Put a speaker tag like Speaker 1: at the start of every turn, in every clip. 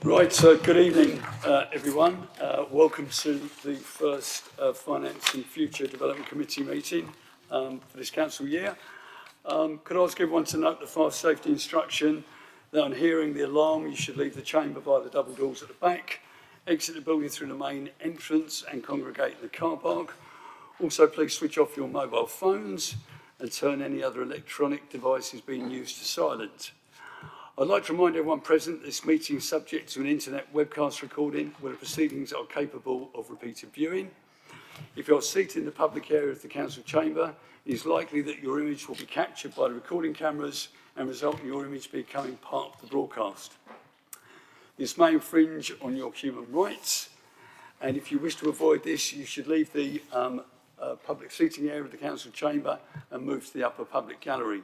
Speaker 1: Right, good evening, everyone. Welcome to the first Finance and Future Development Committee meeting for this council year. Could I ask everyone to note the fire safety instruction that on hearing the alarm, you should leave the chamber via the double doors at the back, exit the building through the main entrance and congregate in the car park. Also, please switch off your mobile phones and turn any other electronic devices being used to silent. I'd like to remind everyone present this meeting is subject to an internet webcast recording where the proceedings are capable of repeated viewing. If you are seated in the public area of the council chamber, it is likely that your image will be captured by the recording cameras and result in your image becoming part of the broadcast. This may infringe on your human rights, and if you wish to avoid this, you should leave the public seating area of the council chamber and move to the upper public gallery.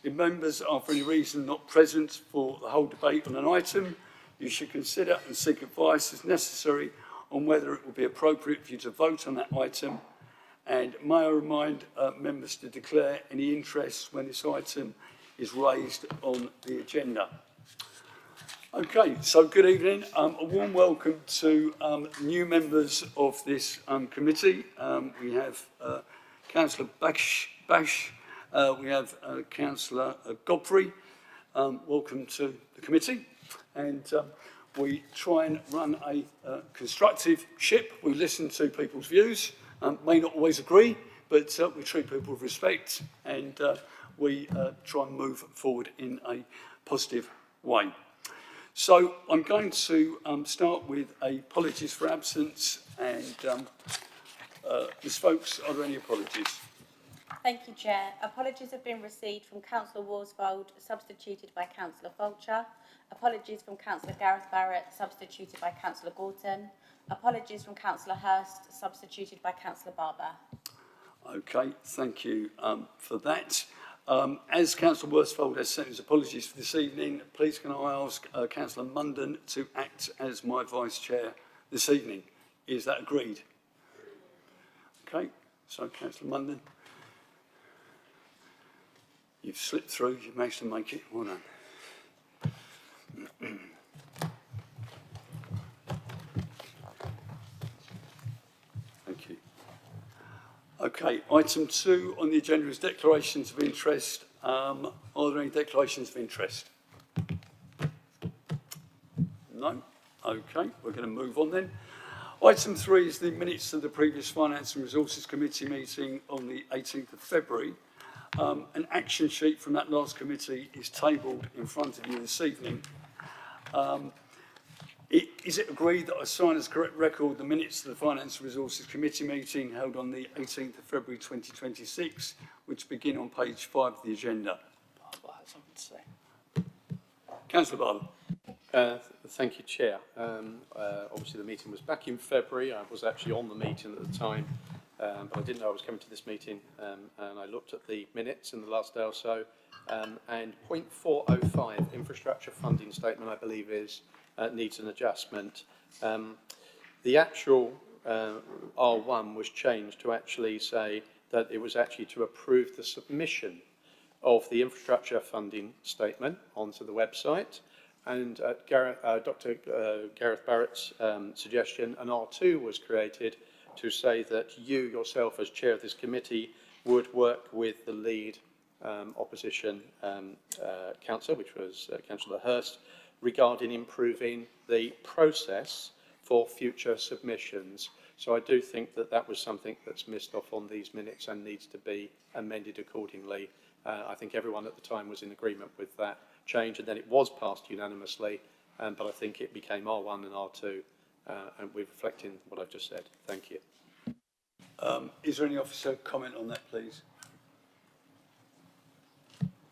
Speaker 1: If members are for any reason not present for the whole debate on an item, you should consider and seek advice as necessary on whether it will be appropriate for you to vote on that item. And may I remind members to declare any interest when this item is raised on the agenda. Okay, so good evening. A warm welcome to new members of this committee. We have Councillor Bash. We have Councillor Godfrey. Welcome to the committee. And we try and run a constructive ship. We listen to people's views. May not always agree, but we treat people with respect and we try and move forward in a positive way. So I'm going to start with apologies for absence and Ms. Folkes, are there any apologies?
Speaker 2: Thank you, Chair. Apologies have been received from Councillor Worsfold, substituted by Councillor Fulcher. Apologies from Councillor Gareth Barrett, substituted by Councillor Gorton. Apologies from Councillor Hurst, substituted by Councillor Barber.
Speaker 1: Okay, thank you for that. As Councillor Worsfold has sent his apologies for this evening, please can I ask Councillor Munden to act as my Vice Chair this evening? Is that agreed? Okay, so Councillor Munden. You've slipped through, you've managed to make it. Well done. Thank you. Okay, item 2 on the agenda is declarations of interest. Are there any declarations of interest? No? Okay, we're going to move on then. Item 3 is the minutes of the previous Finance and Resources Committee meeting on the 18th of February. An action sheet from that last committee is tabled in front of you this evening. Is it agreed that I sign as correct record the minutes of the Finance and Resources Committee meeting held on the 18th of February 2026, which begin on page 5 of the agenda? Barbara has something to say. Councillor Barber.
Speaker 3: Thank you, Chair. Obviously, the meeting was back in February. I was actually on the meeting at the time. But I didn't know I was coming to this meeting, and I looked at the minutes in the last day or so, and point 405, infrastructure funding statement, I believe needs an adjustment. The actual R1 was changed to actually say that it was actually to approve the submission of the infrastructure funding statement onto the website, and Dr. Gareth Barrett's suggestion, an R2 was created to say that you yourself as chair of this committee would work with the lead opposition councillor, which was Councillor Hurst, regarding improving the process for future submissions. So I do think that that was something that's missed off on these minutes and needs to be amended accordingly. I think everyone at the time was in agreement with that change, and then it was passed unanimously, but I think it became R1 and R2. And we're reflecting what I've just said. Thank you.
Speaker 1: Is there any officer comment on that, please?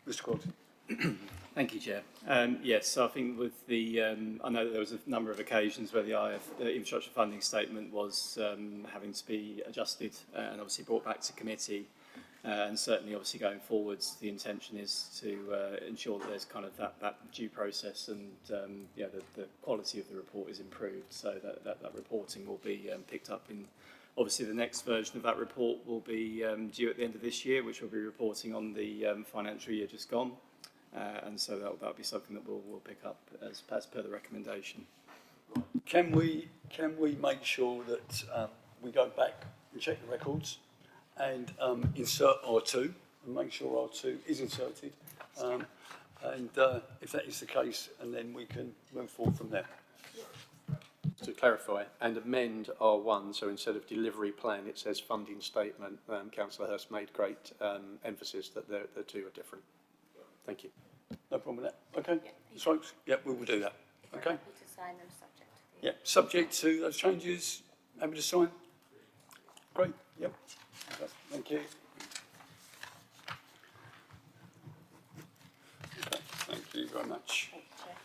Speaker 1: Mr. Quilty.
Speaker 4: Thank you, Chair. Yes, so I think with the, I know that there was a number of occasions where the infrastructure funding statement was having to be adjusted and obviously brought back to committee. And certainly, obviously, going forwards, the intention is to ensure that there's kind of that due process and the quality of the report is improved, so that reporting will be picked up in. Obviously, the next version of that report will be due at the end of this year, which will be reporting on the financial year just gone. and so that'll be something that we'll pick up as per the recommendation.
Speaker 1: Can we make sure that we go back and check the records and insert R2 and make sure R2 is inserted? And if that is the case, and then we can move forward from there.
Speaker 3: To clarify, and amend R1, so instead of delivery plan, it says funding statement. Councillor Hurst made great emphasis that the two are different. Thank you.
Speaker 1: No problem with that. Okay, folks. Yeah, we will do that. Okay.
Speaker 2: Happy to sign them subject to the...
Speaker 1: Yeah, subject to those changes. Happy to sign. Great. Yep. Okay, thank you. Okay, thank you very much.
Speaker 2: Thank you, Chair.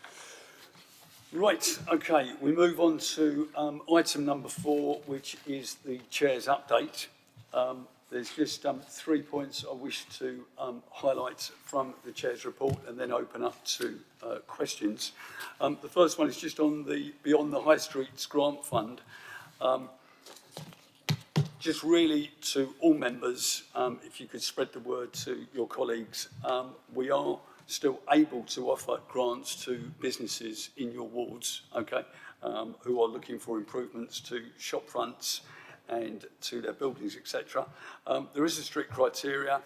Speaker 1: Right, okay, we move on to item number 4, which is the Chair's update. There's just 3 points I wish to highlight from the Chair's report and then open up to questions. The first one is just on the Beyond the High Streets Grant Fund. Just really to all members, if you could spread the word to your colleagues, we are still able to offer grants to businesses in your wards, okay, who are looking for improvements to shop fronts and to their buildings, etc. There is a strict criteria.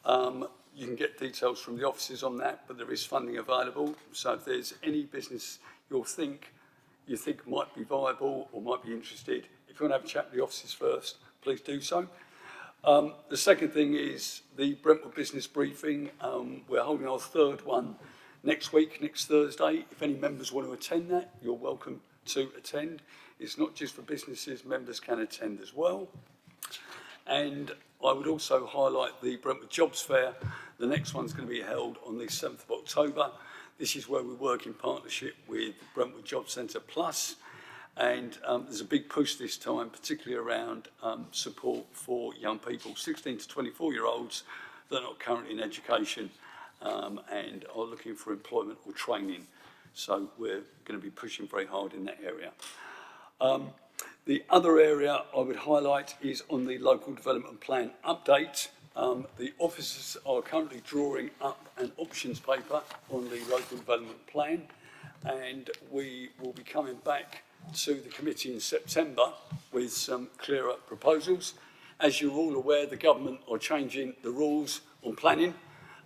Speaker 1: You can get details from the offices on that, but there is funding available. So if there's any business you think might be viable or might be interested, if you want to have a chat with the offices first, please do so. The second thing is the Brentwood Business Briefing. We're holding our 3rd one next week, next Thursday. If any members want to attend that, you're welcome to attend. It's not just for businesses, members can attend as well. And I would also highlight the Brentwood Jobs Fair. The next one's going to be held on the 7th of October. This is where we work in partnership with Brentwood Job Centre Plus. And there's a big push this time, particularly around support for young people, 16 to 24-year-olds that are not currently in education and are looking for employment or training. So we're going to be pushing very hard in that area. The other area I would highlight is on the local development plan update. The officers are currently drawing up an options paper on the local development plan, and we will be coming back to the committee in September with some clearer proposals. As you're all aware, the government are changing the rules on planning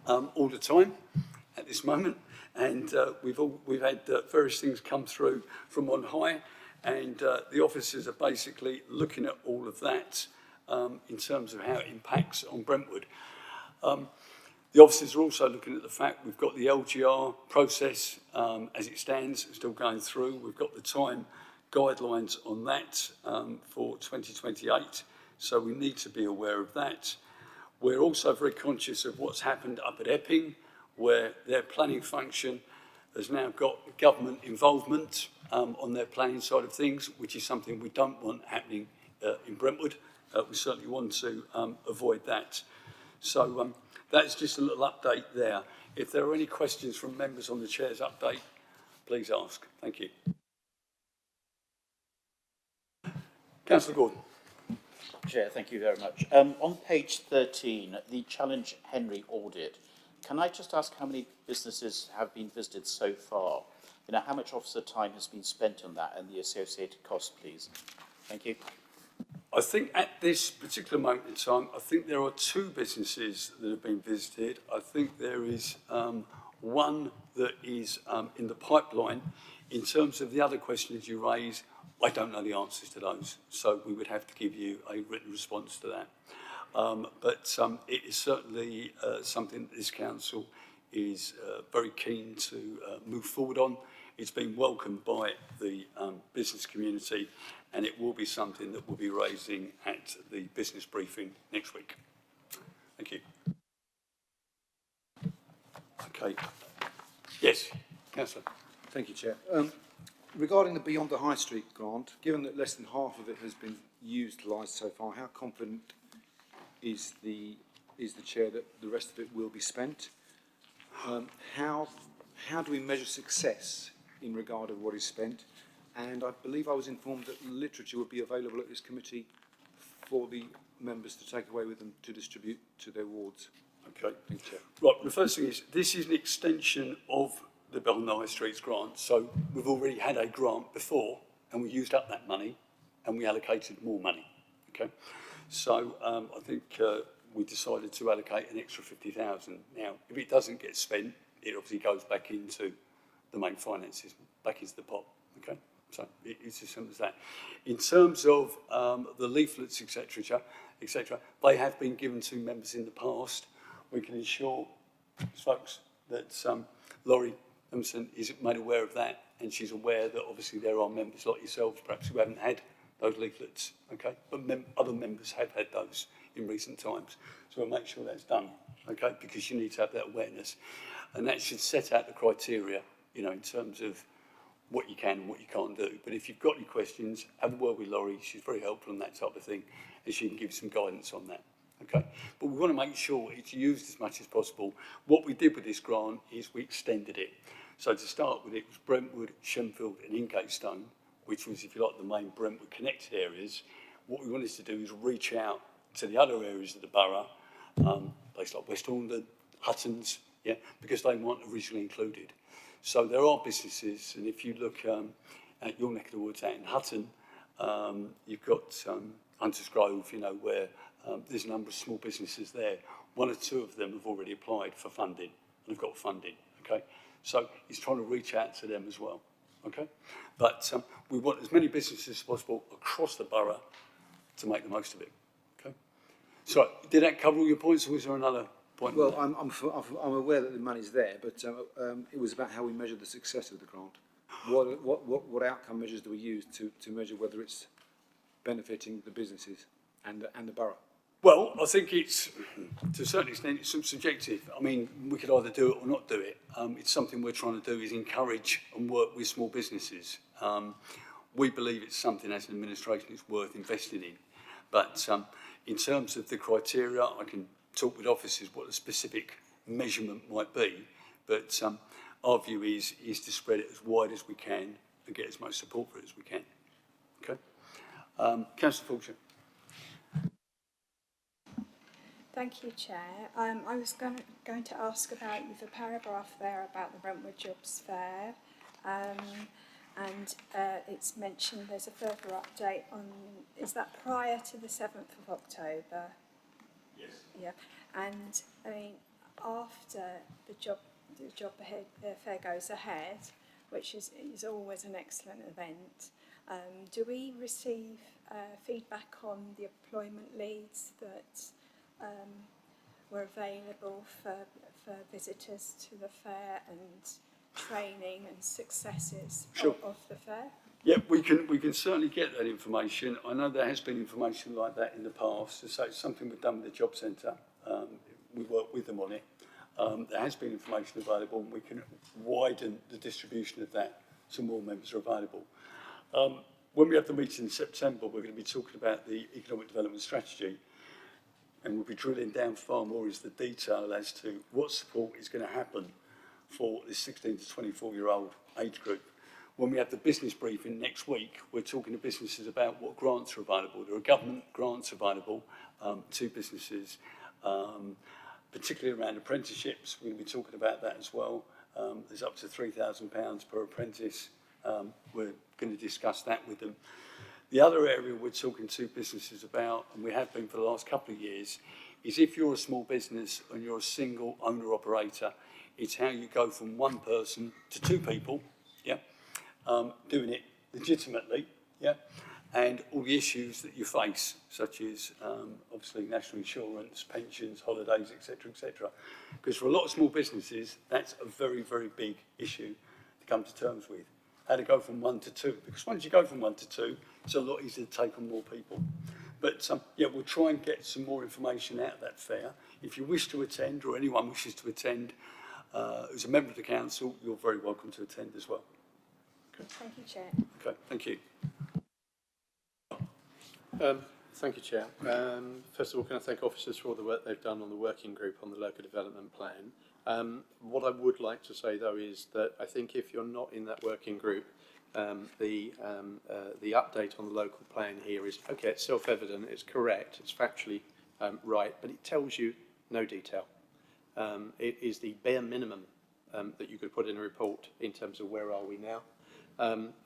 Speaker 1: all the time at this moment, and we've had various things come through from on high, and the officers are basically looking at all of that in terms of how it impacts on Brentwood. The officers are also looking at the fact we've got the LGR process as it stands, still going through. We've got the time guidelines on that for 2028, so we need to be aware of that. We're also very conscious of what's happened up at Epping, where their planning function has now got government involvement on their planning side of things, which is something we don't want happening in Brentwood. We certainly want to avoid that. So that's just a little update there. If there are any questions from members on the Chair's update, please ask. Thank you. Councillor Gordon.
Speaker 5: Chair, thank you very much. On page 13, the Challenge Henry audit, can I just ask how many businesses have been visited so far? You know, how much officer time has been spent on that and the associated cost, please? Thank you.
Speaker 1: I think at this particular moment in time, I think there are 2 businesses that have been visited. I think there is one that is in the pipeline. In terms of the other questions you raise, I don't know the answers to those, so we would have to give you a written response to that. But it is certainly something that this council is very keen to move forward on. It's been welcomed by the business community, and it will be something that we'll be raising at the business briefing next week. Thank you. Okay. Yes, Councillor.
Speaker 6: Thank you, Chair. Regarding the Beyond the High Street grant, given that less than half of it has been utilised so far, how confident is the Chair that the rest of it will be spent? How do we measure success in regard of what is spent? And I believe I was informed that literature would be available at this committee for the members to take away with them to distribute to their wards.
Speaker 1: Okay.
Speaker 6: Thank you, Chair.
Speaker 1: Right, the first thing is, this is an extension of the Beyond the High Streets grant. So we've already had a grant before, and we used up that money, and we allocated more money, okay? So I think we decided to allocate an extra 50,000. Now, if it doesn't get spent, it obviously goes back into the main finances, back into the pot, okay? So it's as simple as that. In terms of the leaflets, etc., they have been given to members in the past. We can ensure folks that Laurie Emerson is made aware of that, and she's aware that obviously there are members like yourselves, perhaps, who haven't had those leaflets, okay? But other members have had those in recent times. So we'll make sure that's done, okay? Because you need to have that awareness. And that should set out the criteria, you know, in terms of what you can and what you can't do. But if you've got any questions, have a word with Laurie. She's very helpful on that type of thing, and she can give you some guidance on that. Okay, but we want to make sure it's used as much as possible. What we did with this grant is we extended it. So to start with, it was Brentwood, Shenfield and Ingatestone, which was, if you like, the main Brentwood connected areas. What we wanted to do is reach out to the other areas of the borough, places like West Horndon, Huttons, yeah, because they weren't originally included. So there are businesses, and if you look at your neck of the woods out in Hutton, you've got Hunters Grove, you know, where there's a number of small businesses there. One or two of them have already applied for funding and have got funding, okay? So it's trying to reach out to them as well, okay? But we want as many businesses as possible across the borough to make the most of it, okay? So did that cover all your points, or was there another point?
Speaker 6: Well, I'm aware that the money's there, but it was about how we measure the success of the grant. What outcome measures do we use to measure whether it's benefiting the businesses and the borough?
Speaker 1: Well, I think it's, to a certain extent, it's subjective. I mean, we could either do it or not do it. It's something we're trying to do is encourage and work with small businesses. We believe it's something as an administration it's worth investing in. But in terms of the criteria, I can talk with officers what the specific measurement might be. But our view is to spread it as wide as we can and get as much support for it as we can. Okay? Councillor Fulcher.
Speaker 7: Thank you, Chair. I was going to ask about the paragraph there about the Brentwood Jobs Fair, and it's mentioned there's a further update on, is that prior to the 7th of October?
Speaker 1: Yes.
Speaker 7: Yeah, and I mean, after the job fair goes ahead, which is always an excellent event, do we receive feedback on the employment leads that were available for visitors to the fair, and training and successes of the fair?
Speaker 1: Yeah, we can certainly get that information. I know there has been information like that in the past. So it's something we've done with the Job Centre. We work with them on it. There has been information available, and we can widen the distribution of that so more members are available. When we have the meeting in September, we're going to be talking about the economic development strategy, and we'll be drilling down far more into the detail as to what support is going to happen for this 16 to 24-year-old age group. When we have the business briefing next week, we're talking to businesses about what grants are available. There are government grants available to businesses, particularly around apprenticeships. We're going to be talking about that as well. There's up to £3,000 per apprentice. We're going to discuss that with them. The other area we're talking to businesses about, and we have been for the last couple of years, is if you're a small business and you're a single owner operator, it's how you go from one person to two people, yeah, doing it legitimately, yeah, and all the issues that you face, such as obviously national insurance, pensions, holidays, etc., etc. Because for a lot of small businesses, that's a very, very big issue to come to terms with. How to go from one to two, because once you go from one to two, it's a lot easier to take on more people. But yeah, we'll try and get some more information out of that fair. If you wish to attend, or anyone wishes to attend, as a member of the council, you're very welcome to attend as well. Okay.
Speaker 7: Thank you, Chair.
Speaker 1: Okay, thank you.
Speaker 3: Thank you, Chair. First of all, can I thank officers for all the work they've done on the working group on the local development plan. What I would like to say, though, is that I think if you're not in that working group, the update on the local plan here is, okay, it's self-evident, it's correct, it's factually right, but it tells you no detail. It is the bare minimum that you could put in a report in terms of where are we now.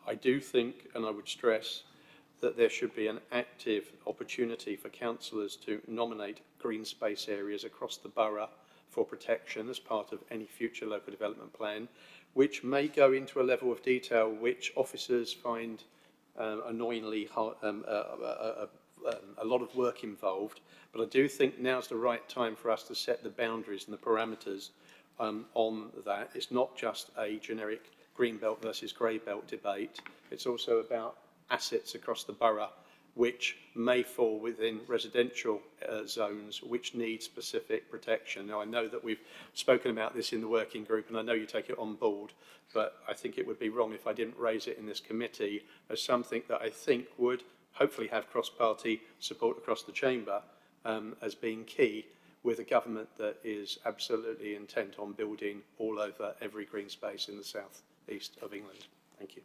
Speaker 3: I do think, and I would stress, that there should be an active opportunity for councillors to nominate green space areas across the borough for protection as part of any future local development plan, which may go into a level of detail which officers find annoyingly hard, a lot of work involved. But I do think now's the right time for us to set the boundaries and the parameters on that. It's not just a generic green belt versus grey belt debate. It's also about assets across the borough which may fall within residential zones which need specific protection. Now, I know that we've spoken about this in the working group and I know you take it on board, but I think it would be wrong if I didn't raise it in this committee as something that I think would hopefully have cross-party support across the chamber as being key, with a government that is absolutely intent on building all over every green space in the south east of England. Thank you.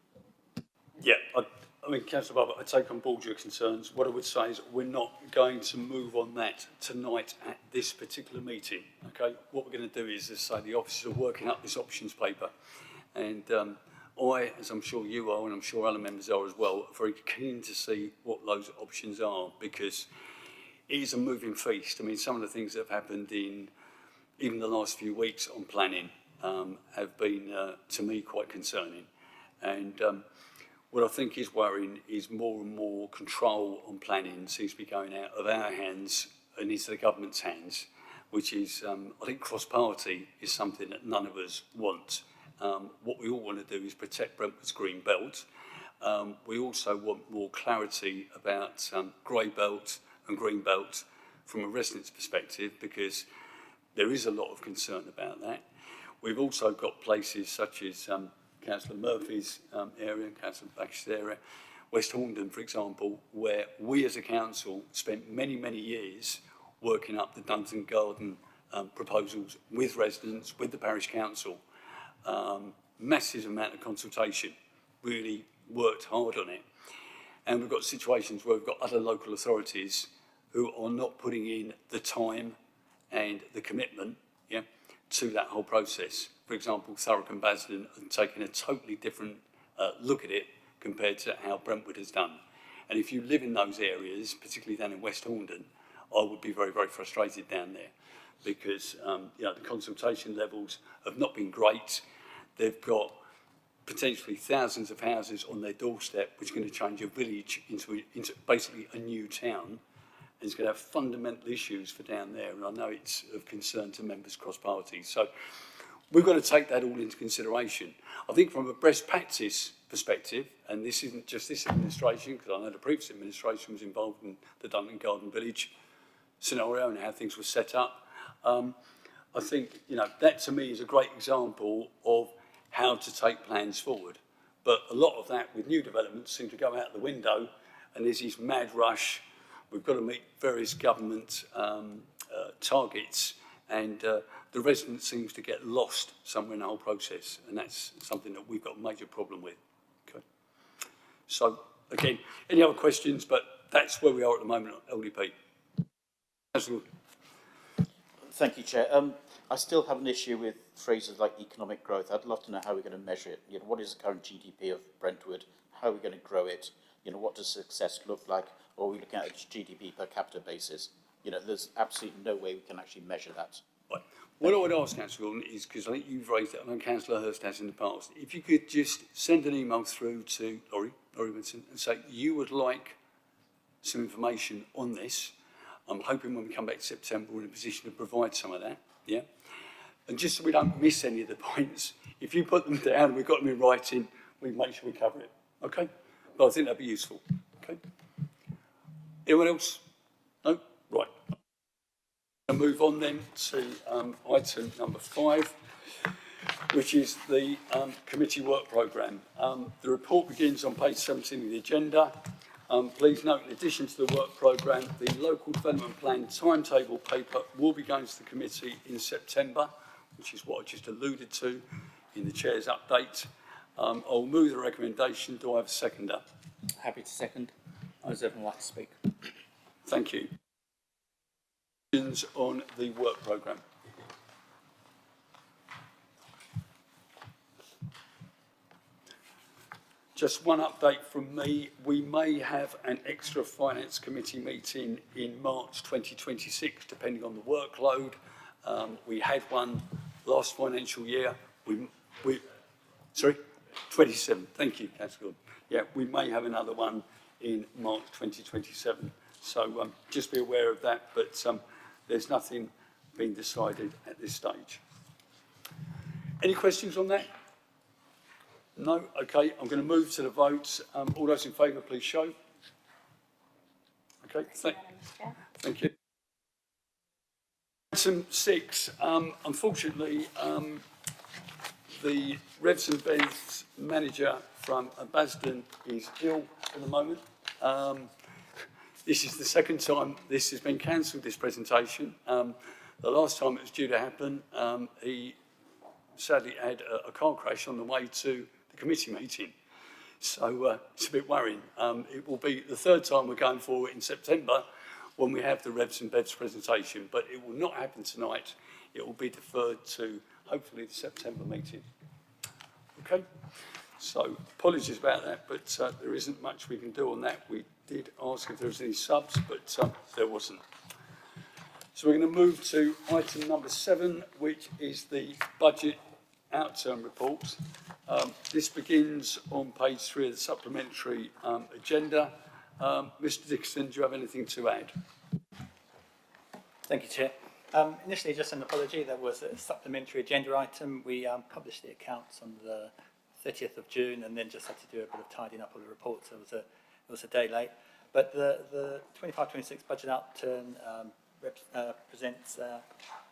Speaker 1: Yeah, I mean, Councillor Barber, I take on board your concerns. What I would say is we're not going to move on that tonight at this particular meeting, okay? What we're going to do is, as I say, the officers are working up this options paper. And I, as I'm sure you are, and I'm sure other members are as well, are very keen to see what those options are, because it is a moving feast. I mean, some of the things that have happened in even the last few weeks on planning have been, to me, quite concerning. And what I think is worrying is more and more control on planning seems to be going out of our hands and into the government's hands, which is, I think cross-party is something that none of us want. What we all want to do is protect Brentwood's green belt. We also want more clarity about grey belt and green belt from a resident's perspective, because there is a lot of concern about that. We've also got places such as Councillor Murphy's area and Councillor Bax's area, West Horndon, for example, where we as a council spent many, many years working up the Dunton Garden proposals with residents, with the parish council. Massive amount of consultation, really worked hard on it. And we've got situations where we've got other local authorities who are not putting in the time and the commitment, yeah, to that whole process. For example, Thurrock and Basildon have taken a totally different look at it compared to how Brentwood has done. And if you live in those areas, particularly down in West Horndon, I would be very, very frustrated down there, because you know, the consultation levels have not been great. They've got potentially thousands of houses on their doorstep, which is going to change a village into basically a new town. And it's going to have fundamental issues for down there. And I know it's of concern to members cross parties. So we've got to take that all into consideration. I think from a best practice perspective, and this isn't just this administration, because I know the previous administration was involved in the Dunton Garden Village scenario and how things were set up. I think, you know, that to me is a great example of how to take plans forward. But a lot of that with new developments seem to go out the window, and there's this mad rush. We've got to meet various government targets, and the resident seems to get lost somewhere in the whole process, and that's something that we've got a major problem with. Okay. So, again, any other questions? But that's where we are at the moment on LDP.
Speaker 5: Thank you, Chair. I still have an issue with phrases like economic growth. I'd love to know how we're going to measure it. You know, what is the current GDP of Brentwood? How are we going to grow it? You know, what does success look like? Or are we looking at a GDP per capita basis? You know, there's absolutely no way we can actually measure that.
Speaker 1: Right. What I would ask, Councillor Gordon, is, because I think you've raised it, I know Councillor Hurst has in the past, if you could just send an email through to Laurie Vincent, and say you would like some information on this. I'm hoping when we come back in September, we're in a position to provide some of that, yeah? And just so we don't miss any of the points, if you put them down, we've got them in writing, we make sure we cover it, okay? But I think that'd be useful, okay? Anyone else? No? Right. I'll move on then to item number 5, which is the committee work programme. The report begins on page 17 of the agenda. Please note, in addition to the work programme, the local development plan timetable paper will be going to the committee in September, which is what I just alluded to in the chair's update. I'll move the recommendation. Do I have a seconder?
Speaker 8: Happy to second. Does everyone like to speak?
Speaker 1: Thank you. Questions on the work programme? Just one update from me. We may have an extra Finance Committee meeting in March 2026, depending on the workload. We had one last financial year. Sorry? 27. Thank you, Councillor Gordon. Yeah, we may have another one in March 2027. So just be aware of that, but there's nothing being decided at this stage. Any questions on that? No? Okay, I'm going to move to the votes. All those in favour, please show. Okay, thank you. Item 6, unfortunately, the Revs and Beds manager from Basden is ill at the moment. This is the second time this has been cancelled, this presentation. The last time it was due to happen, he sadly had a car crash on the way to the committee meeting. So it's a bit worrying. It will be the third time we're going forward in September when we have the Revs and Beds presentation, but it will not happen tonight. It will be deferred to hopefully the September meeting. Okay, so apologies about that, but there isn't much we can do on that. We did ask if there was any subs, but there wasn't. So we're going to move to item number 7, which is the budget outturn report. This begins on page 3 of the supplementary agenda. Mr Dixon, do you have anything to add?
Speaker 8: Thank you, Chair. Initially, just an apology, there was a supplementary agenda item. We published the accounts on the 30th of June and then just had to do a bit of tidying up of the report, so it was a day late. But the 25-26 budget outturn presents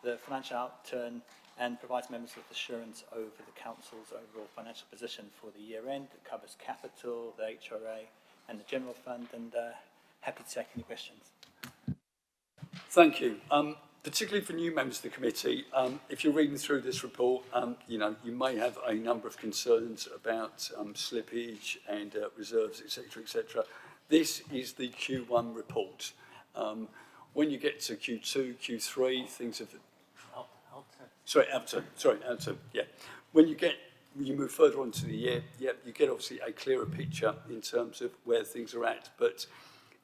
Speaker 8: the financial outturn and provides members with assurance over the Council's overall financial position for the year end. It covers capital, the HRA and the general fund, and happy to take any questions.
Speaker 1: Thank you. Particularly for new members of the committee, if you're reading through this report, you may have a number of concerns about slippage and reserves, etc., etc. This is the Q1 report. When you get to Q2, Q3, things have... outturn, yeah. When you move further on to the year, yeah, you get obviously a clearer picture in terms of where things are at, but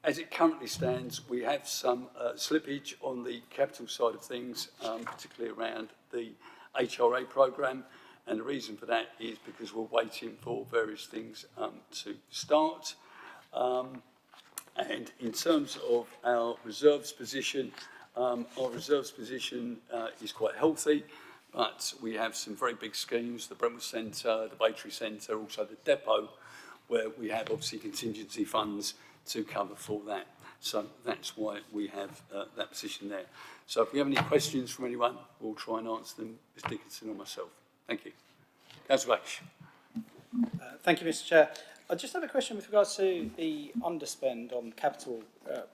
Speaker 1: as it currently stands, we have some slippage on the capital side of things, particularly around the HRA programme, and the reason for that is because we're waiting for various things to start. And in terms of our reserves position is quite healthy, but we have some very big schemes, the Brentwood Centre, the Battery Centre, also the depot, where we have obviously contingency funds to cover for that. So that's why we have that position there. So if we have any questions from anyone, we'll try and answer them, Ms Dickinson or myself. Thank you. Councillor Bache.
Speaker 9: Thank you, Mr Chair. I just have a question with regards to the underspend on capital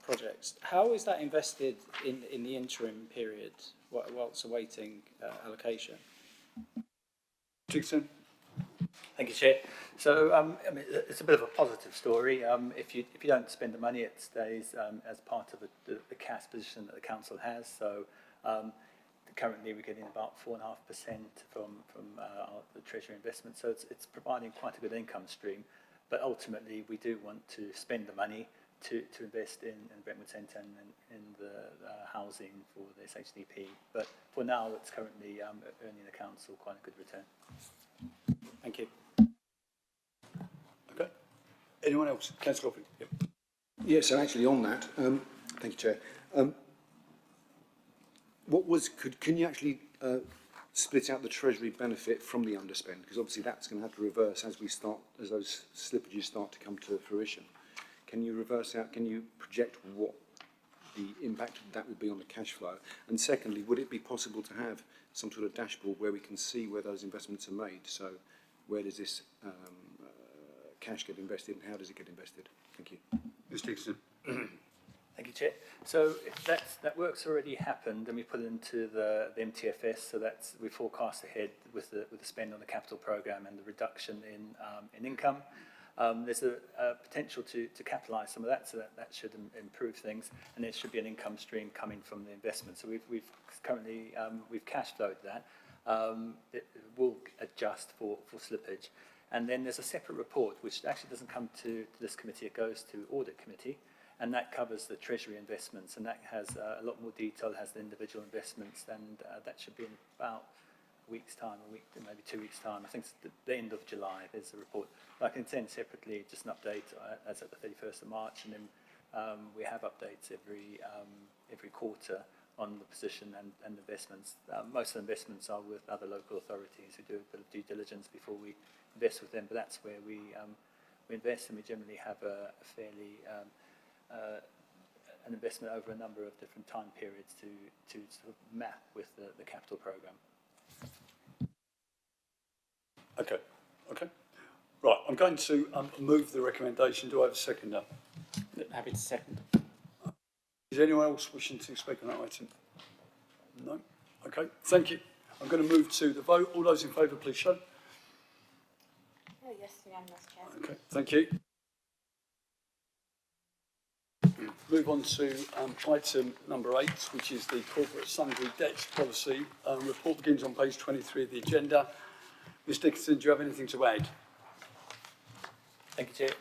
Speaker 9: projects. How is that invested in the interim period whilst awaiting allocation?
Speaker 1: Dixon.
Speaker 8: Thank you, Chair. So I mean, it's a bit of a positive story. If you don't spend the money, it stays as part of the cash position that the council has. So currently we're getting about 4.5% from the Treasury investment. So it's providing quite a good income stream. But ultimately, we do want to spend the money to invest in Brentwood Centre and in the housing for this HDP. But for now, it's currently earning the council quite a good return. Thank you.
Speaker 1: Okay. Anyone else? Councillor Coffey. Yep.
Speaker 6: Yeah, so actually on that, thank you, Chair. Can you actually split out the Treasury benefit from the underspend? Because obviously that's going to have to reverse as those slippages start to come to fruition. Can you reverse out, can you project what the impact of that will be on the cash flow? And secondly, would it be possible to have some sort of dashboard where we can see where those investments are made? So where does this cash get invested and how does it get invested? Thank you.
Speaker 1: Ms Dixon.
Speaker 8: Thank you, Chair. So that work's already happened, and we put it into the MTFS. So we forecast ahead with the spend on the capital programme and the reduction in income. There's a potential to capitalise some of that, so that should improve things, and there should be an income stream coming from the investment. So we've cash flowed that. It will adjust for slippage. And then there's a separate report, which actually doesn't come to this committee, it goes to Audit Committee, and that covers the Treasury investments, and that has a lot more detail, has the individual investments, and that should be in about a week's time, maybe 2 weeks' time. I think it's the end of July, there's a report. But I can send separately just an update as at the 31st of March, and then we have updates every quarter on the position and investments. Most of the investments are with other local authorities who do a bit of due diligence before we invest with them, but that's where we invest, and we generally have a fairly an investment over a number of different time periods to sort of map with the capital programme.
Speaker 1: Okay. Right, I'm going to move the recommendation. Do I have a seconder?
Speaker 5: Happy to second.
Speaker 1: Is anyone else wishing to speak on that item? No? Okay, thank you. I'm going to move to the vote. All those in favour, please show.
Speaker 2: Oh, yes, unanimous, Chair.
Speaker 1: Okay, thank you. Move on to item number 8, which is the corporate sundry debts policy. Report begins on page 23 of the agenda. Ms Dickinson, do you have anything to add?
Speaker 8: Thank you, Chair.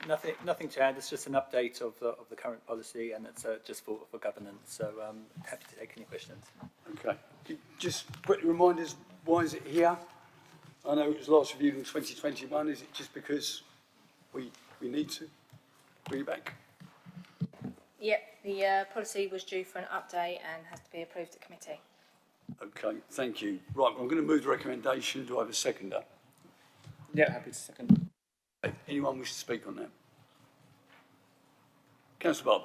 Speaker 8: Nothing to add. It's just an update of the current policy, and it's just for governance. So happy to take any questions.
Speaker 1: Okay. Could you just quickly remind us, why is it here? I know it was last reviewed in 2021. Is it just because we need to bring it back?
Speaker 10: Yep, the policy was due for an update and has to be approved at committee.
Speaker 1: Okay, thank you. Right, I'm going to move the recommendation. Do I have a seconder?
Speaker 9: Yeah, happy to second.
Speaker 1: Anyone wish to speak on that? Councillor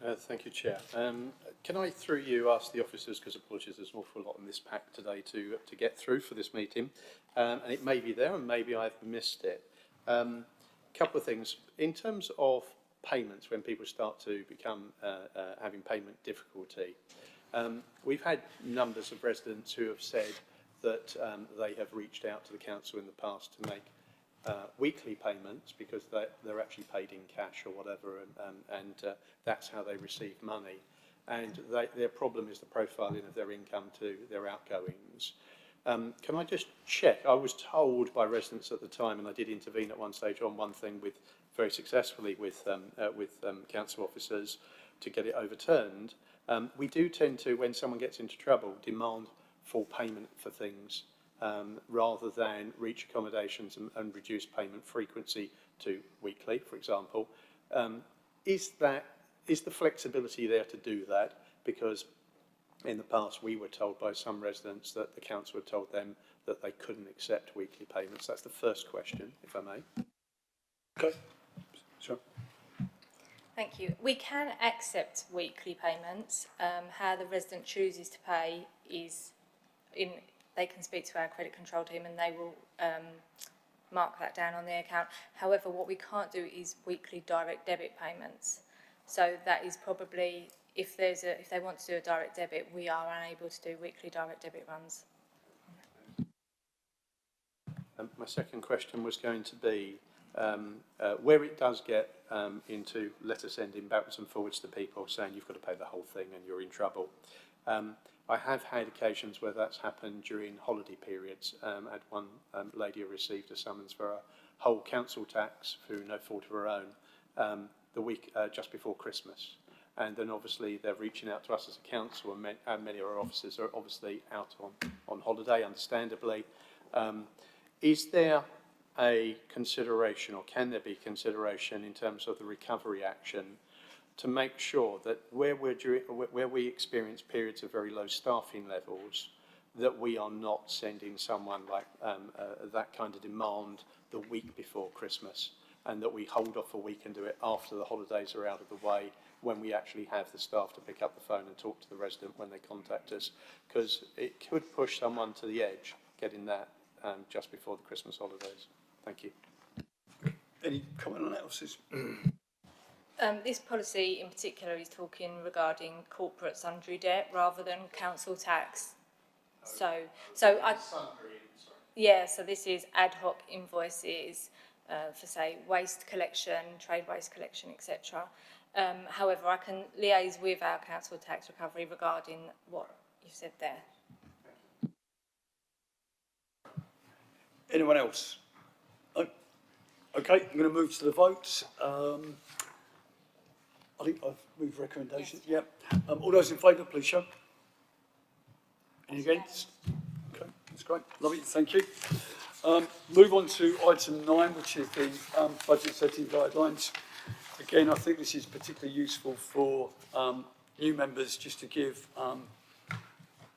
Speaker 1: Barber.
Speaker 3: Thank you, Chair. Can I, through you, ask the officers, because apologies, there's an awful lot in this pack today to get through for this meeting, and it may be there and maybe I've missed it. Couple of things. In terms of payments, when people start to become having payment difficulty, we've had numbers of residents who have said that they have reached out to the council in the past to make weekly payments because they're actually paid in cash or whatever, and that's how they receive money. And their problem is the profiling of their income to their outgoings. Can I just check? I was told by residents at the time, and I did intervene at one stage on one thing very successfully with council officers to get it overturned. We do tend to, when someone gets into trouble, demand full payment for things rather than reach accommodations and reduce payment frequency to weekly, for example. Is the flexibility there to do that? Because in the past we were told by some residents that the council had told them that they couldn't accept weekly payments. That's the first question, if I may.
Speaker 1: Okay, sure.
Speaker 10: Thank you. We can accept weekly payments. How the resident chooses to pay is they can speak to our credit control team and they will mark that down on their account. However, what we can't do is weekly direct debit payments. So that is probably, if they want to do a direct debit, we are unable to do weekly direct debit runs.
Speaker 3: My second question was going to be, where it does get into letter sending backwards and forwards to people saying you've got to pay the whole thing and you're in trouble. I have had occasions where that's happened during holiday periods. I had one lady who received a summons for a whole council tax through no fault of her own the week just before Christmas. And then obviously they're reaching out to us as a council, and many of our officers are obviously out on holiday, understandably. Is there a consideration, or can there be consideration in terms of the recovery action to make sure that where we experience periods of very low staffing levels, that we are not sending someone like that kind of demand the week before Christmas, and that we hold off a week and do it after the holidays are out of the way, when we actually have the staff to pick up the phone and talk to the resident when they contact us, because it could push someone to the edge getting that just before the Christmas holidays. Thank you.
Speaker 1: Any comment on that, officers?
Speaker 10: This policy in particular is talking regarding corporate sundry debt rather than council tax. So this is ad hoc invoices for, say, waste collection, trade waste collection, etc. However, I can liaise with our council tax recovery regarding what you said there.
Speaker 1: Anyone else? Oh, Okay, I'm going to move to the votes. I think I've moved recommendations. Yep. All those in favour, please show. Any against? Okay, that's great. Lovely, thank you. Move on to item 9, which is the budget setting guidelines. Again, I think this is particularly useful for new members, just to give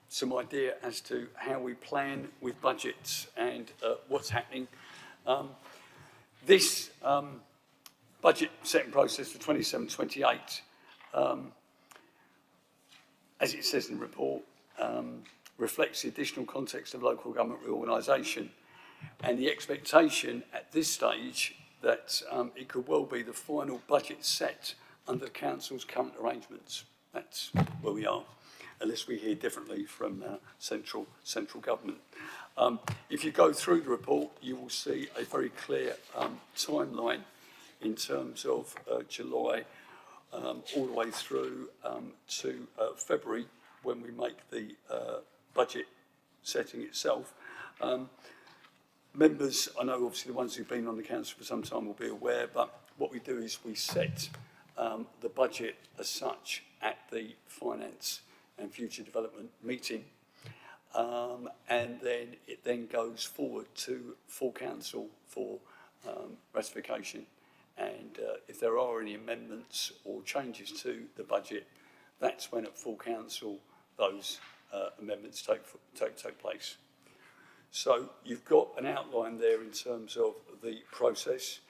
Speaker 1: some idea as to how we plan with budgets and what's happening. This budget setting process for 27-28, as it says in the report, reflects the additional context of local government reorganisation and the expectation at this stage that it could well be the final budget set under the council's current arrangements. That's where we are, unless we hear differently from central government. If you go through the report, you will see a very clear timeline in terms of July all the way through to February, when we make the budget setting itself. Members, I know obviously the ones who've been on the council for some time will be aware, but what we do is we set the budget as such at the Finance and Future Development meeting, and then it then goes forward to full council for ratification. And if there are any amendments or changes to the budget, that's when at full council those amendments take place. So you've got an outline there in terms of the process.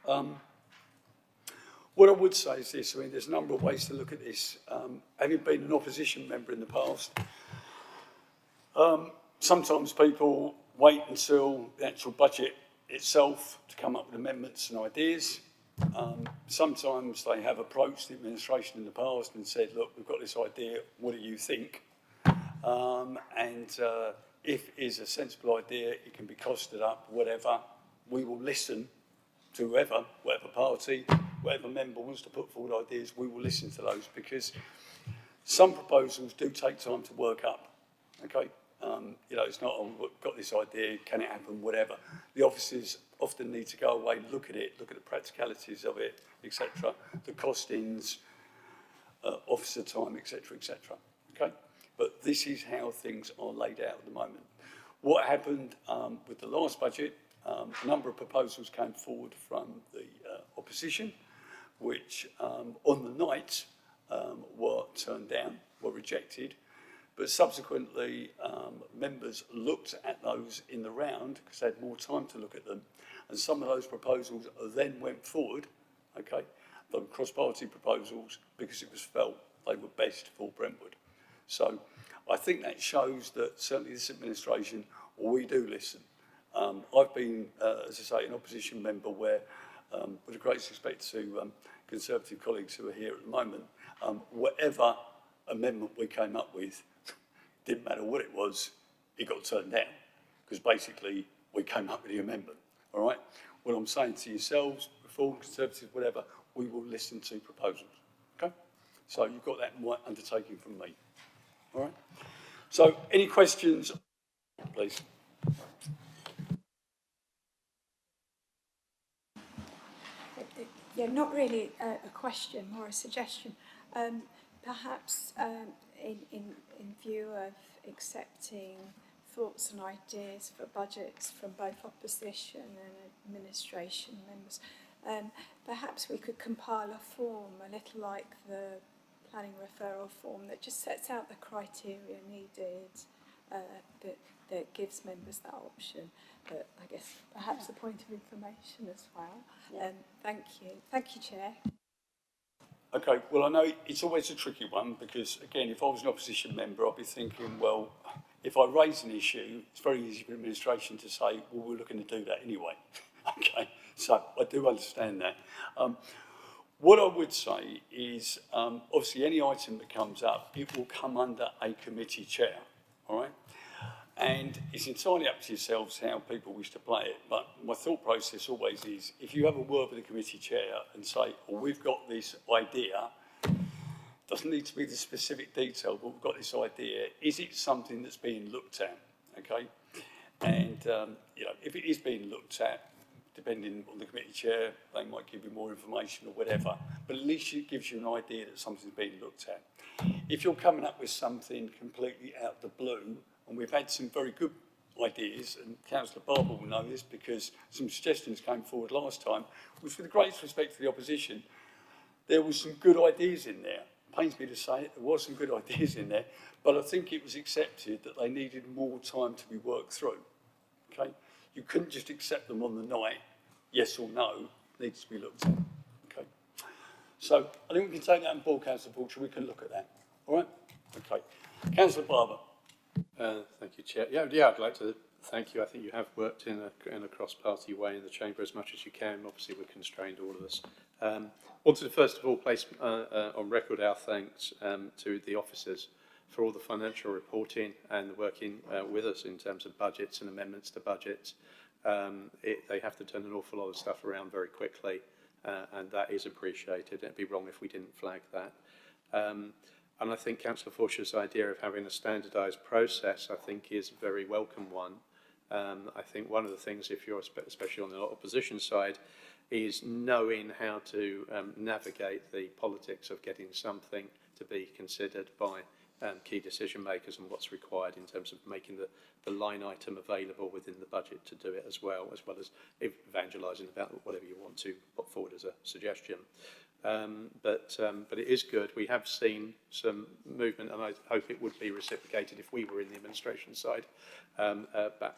Speaker 1: What I would say is this, I mean, there's a number of ways to look at this. Having been an opposition member in the past, sometimes people wait until the actual budget itself to come up with amendments and ideas. Sometimes they have approached the administration in the past and said, look, we've got this idea, what do you think? If it is a sensible idea, it can be costed up, whatever, we will listen to whatever party, whatever member wants to put forward ideas, we will listen to those, because some proposals do take time to work up, okay? You know, it's not, oh, we've got this idea, can it happen, whatever. The officers often need to go away, look at it, look at the practicalities of it, etc., the costings, officer time, etc., okay? But this is how things are laid out at the moment. What happened with the last budget, a number of proposals came forward from the opposition, which on the night were turned down, were rejected. But subsequently, members looked at those in the round because they had more time to look at them. And some of those proposals then went forward, okay, the cross-party proposals, because it was felt they were best for Brentwood. So I think that shows that certainly this administration, we do listen. I've been, as I say, an opposition member where, with the greatest respect to Conservative colleagues who are here at the moment, whatever amendment we came up with, didn't matter what it was, it got turned down, because basically we came up with the amendment, all right? What I'm saying to yourselves, Reform, Conservative, whatever, we will listen to proposals, okay? So you've got that undertaking from me, all right? So any questions, please?
Speaker 7: Yeah, not really a question, more a suggestion. Perhaps in view of accepting thoughts and ideas for budgets from both opposition and administration members, perhaps we could compile a form, a little like the planning referral form, that just sets out the criteria needed, that gives members that option. But I guess perhaps a point of information as well.
Speaker 2: Yeah.
Speaker 7: Thank you. Thank you, Chair.
Speaker 1: Okay, well, I know it's always a tricky one because, again, if I was an opposition member, I'd be thinking, well, if I raise an issue, it's very easy for administration to say, well, we're looking to do that anyway. Okay, so I do understand that. What I would say is, obviously, any item that comes up, it will come under a committee chair, all right? And it's entirely up to yourselves how people wish to play it. But my thought process always is, if you have a word with the committee chair and say, well, we've got this idea, doesn't need to be the specific detail, but we've got this idea, is it something that's being looked at, okay? And, you know, if it is being looked at, depending on the committee chair, they might give you more information or whatever, but at least it gives you an idea that something's being looked at. If you're coming up with something completely out of the blue, and we've had some very good ideas, and Councillor Barber will know this because some suggestions came forward last time, which with the greatest respect to the opposition, there was some good ideas in there. Pains me to say it, there was some good ideas in there, but I think it was accepted that they needed more time to be worked through. Okay, you couldn't just accept them on the night, yes or no, it needs to be looked at. Okay, so I think we can take that on board, Councillor Porcher, we can look at that. All right? Okay. Councillor Barber.
Speaker 3: Thank you, Chair. Yeah, I'd like to thank you. I think you have worked in a cross-party way in the Chamber as much as you can. Obviously, we're constrained, all of us. Wanted to first of all place on record our thanks to the officers for all the financial reporting and working with us in terms of budgets and amendments to budgets. They have to turn an awful lot of stuff around very quickly, and that is appreciated. It'd be wrong if we didn't flag that. And I think Councillor Forsha's idea of having a standardised process, I think, is a very welcome one. I think one of the things, if you're especially on the opposition side, is knowing how to navigate the politics of getting something to be considered by key decision makers and what's required in terms of making the line item available within the budget to do it as well as evangelising about whatever you want to put forward as a suggestion. But it is good. We have seen some movement, and I hope it would be reciprocated if we were in the administration side.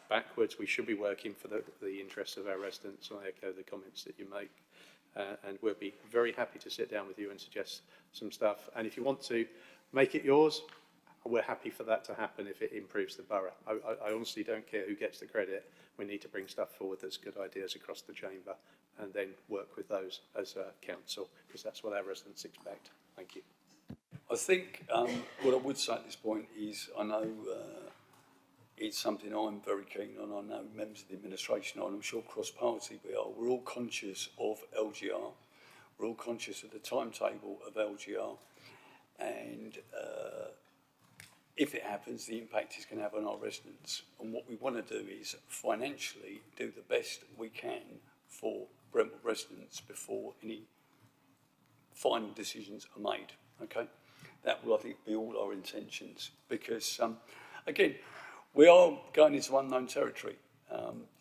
Speaker 3: Backwards, we should be working for the interests of our residents. I echo the comments that you make, and we'll be very happy to sit down with you and suggest some stuff. And if you want to make it yours, we're happy for that to happen if it improves the borough. I honestly don't care who gets the credit. We need to bring stuff forward that's good ideas across the chamber and then work with those as a council, because that's what our residents expect. Thank you.
Speaker 1: I think what I would say at this point is I know it's something I'm very keen on. I know members of the administration are, and I'm sure cross-party we are. We're all conscious of LGR. We're all conscious of the timetable of LGR. And if it happens, the impact it's going to have on our residents. And what we want to do is financially do the best we can for Brentwood residents before any final decisions are made. Okay, that will, I think, be all our intentions, because again, we are going into unknown territory.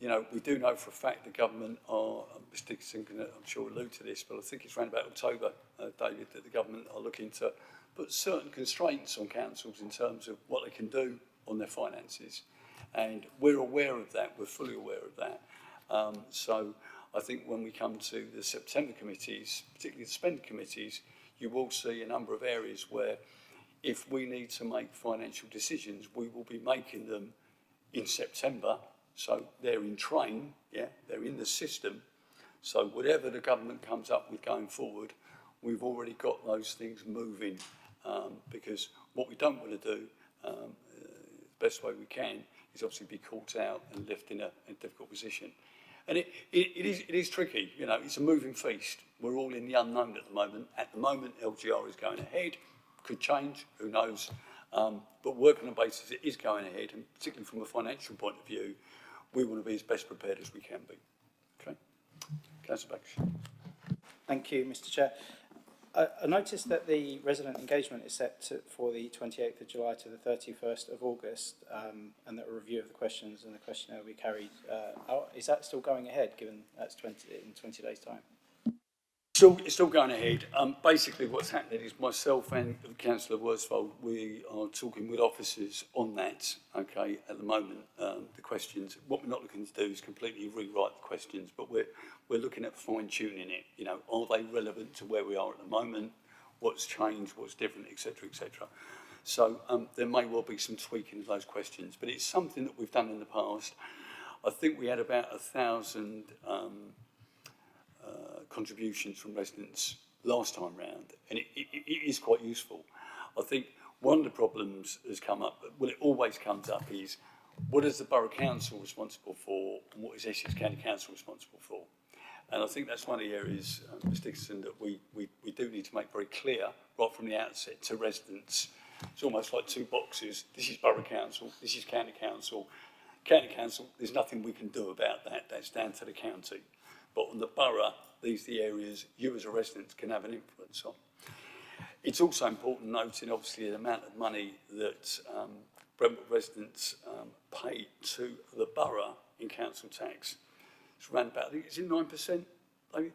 Speaker 1: You know, we do know for a fact the government are, Mr Dickinson can, I'm sure, allude to this, but I think it's around about October, David, that the government are looking to put certain constraints on councils in terms of what they can do on their finances. And we're aware of that, we're fully aware of that. So I think when we come to the September committees, particularly the spend committees, you will see a number of areas where if we need to make financial decisions, we will be making them in September. So they're in train, yeah, they're in the system. So whatever the government comes up with going forward, we've already got those things moving, because what we don't want to do, the best way we can, is obviously be caught out and left in a difficult position. And it is tricky, you know, it's a moving feast. We're all in the unknown at the moment. At the moment, LGR is going ahead, could change, who knows. But working on the basis it is going ahead, and particularly from a financial point of view, we want to be as best prepared as we can be. Okay? Councillor Baksh.
Speaker 9: Thank you, Mr Chair. I noticed that the resident engagement is set for the 28th of July to the 31st of August, and that a review of the questions and the questionnaire will be carried out. Is that still going ahead, given that's in 20 days' time?
Speaker 1: It's still going ahead. Basically, what's happening is myself and Councillor Worsfold, we are talking with officers on that, okay, at the moment. The questions, what we're not looking to do is completely rewrite the questions, but we're looking at fine-tuning it. You know, are they relevant to where we are at the moment? What's changed, what's different, etc., etc. So there may well be some tweaking of those questions, but it's something that we've done in the past. I think we had about 1,000 contributions from residents last time round, and it is quite useful. I think one of the problems has come up, well, it always comes up, is what is the Borough Council responsible for, and what is Essex County Council responsible for? And I think that's one of the areas, Mr Dickinson, that we do need to make very clear right from the outset to residents. It's almost like two boxes. This is Borough Council, this is County Council. County Council, there's nothing we can do about that. That's down to the county. but on the borough, these are the areas you as a resident can have an influence on. It's also important noting, obviously, the amount of money that Brentwood residents pay to the borough in council tax. It's around about, I think, is it 9%? Maybe?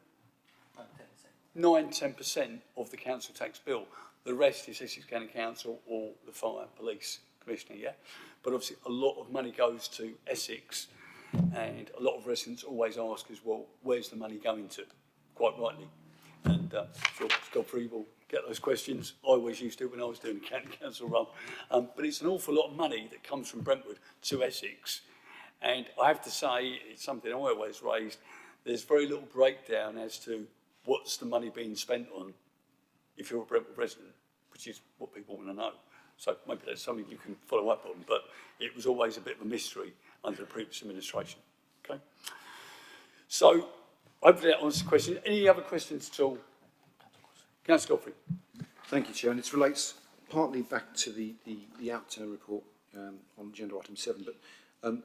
Speaker 1: 9-10% of the council tax bill. The rest is Essex County Council or the Fire Police Commissioner, yeah? But obviously a lot of money goes to Essex, and a lot of residents always ask us, well, where's the money going to? Quite rightly. And sure, Godfrey will get those questions. I always used to when I was doing the county council role. But it's an awful lot of money that comes from Brentwood to Essex. And I have to say, it's something I always raised, there's very little breakdown as to what's the money being spent on if you're a Brentwood resident, which is what people want to know. So maybe that's something you can follow up on, but it was always a bit of a mystery under the previous administration. Okay. So hopefully that answers the question. Any other questions at all? Councillor Godfrey.
Speaker 6: Thank you, Chair. And it relates partly back to the outturn report on agenda item 7, but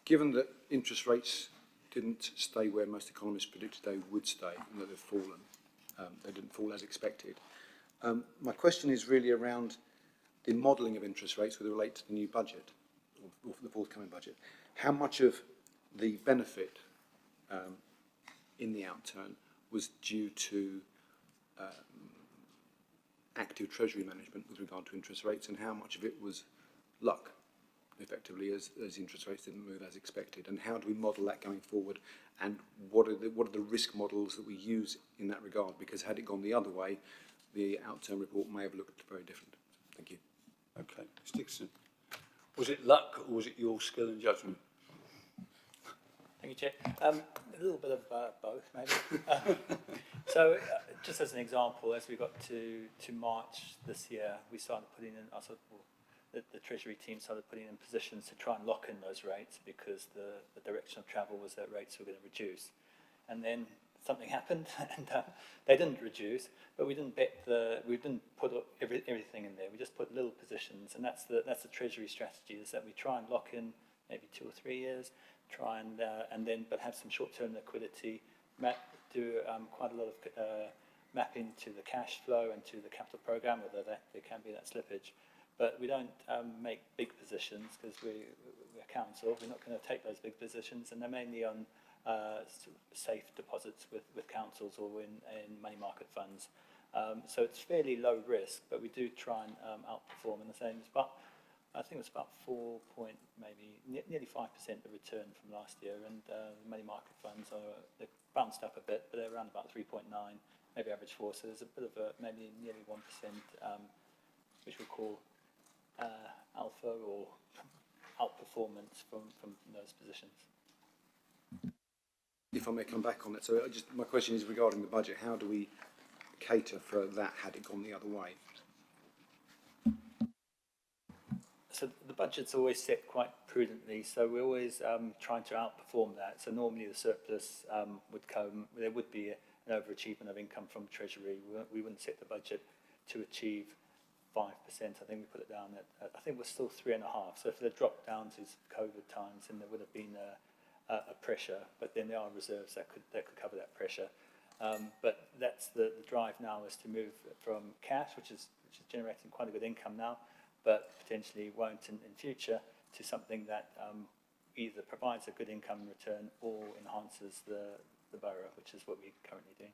Speaker 6: given that interest rates didn't stay where most economists predicted they would stay, and that they've fallen, they didn't fall as expected. My question is really around the modelling of interest rates with relate to the new budget, or the forthcoming budget. How much of the benefit in the outturn was due to active treasury management with regard to interest rates, and how much of it was luck, effectively, as interest rates didn't move as expected? And how do we model that going forward? And what are the risk models that we use in that regard? Because had it gone the other way, the outturn report may have looked very different. Thank you.
Speaker 1: Okay, Mr. Dixon. Was it luck or was it your skill and judgment?
Speaker 8: Thank you, Chair. A little bit of both, maybe. Just as an example, as we got to March this year, we started putting in, the Treasury team started putting in positions to try and lock in those rates, because the direction of travel was that rates were going to reduce. And then something happened, and they didn't reduce, but we didn't put everything in there. We just put little positions, and that's the Treasury strategy, is that we try and lock in maybe 2 or 3 years, but have some short-term liquidity, do quite a lot of mapping to the cash flow and to the capital program, whether there can be that slippage. But we don't make big positions, because we're council. We're not going to take those big positions, and they're mainly on safe deposits with councils or in money market funds. So it's fairly low risk, but we do try and outperform in the same. I think it's about nearly 5% the return from last year, and money market funds they've bounced up a bit, but they're around about 3.9, maybe average 4. So there's a bit of maybe nearly 1%, which we call alpha or outperformance from those positions.
Speaker 6: If I may come back on that, so my question is regarding the budget. How do we cater for that had it gone the other way?
Speaker 8: So the budget's always set quite prudently, so we're always trying to outperform that. So normally the surplus would come, there would be an overachievement of income from Treasury. We wouldn't set the budget to achieve 5%. I think we put it down at I think we're still 3.5%. So if they dropped down to COVID times, then there would have been a pressure, but then there are reserves that could cover that pressure. But that's the drive now, is to move from cash, which is generating quite a good income now, but potentially won't in future, to something that either provides a good income return or enhances the borough, which is what we're currently doing.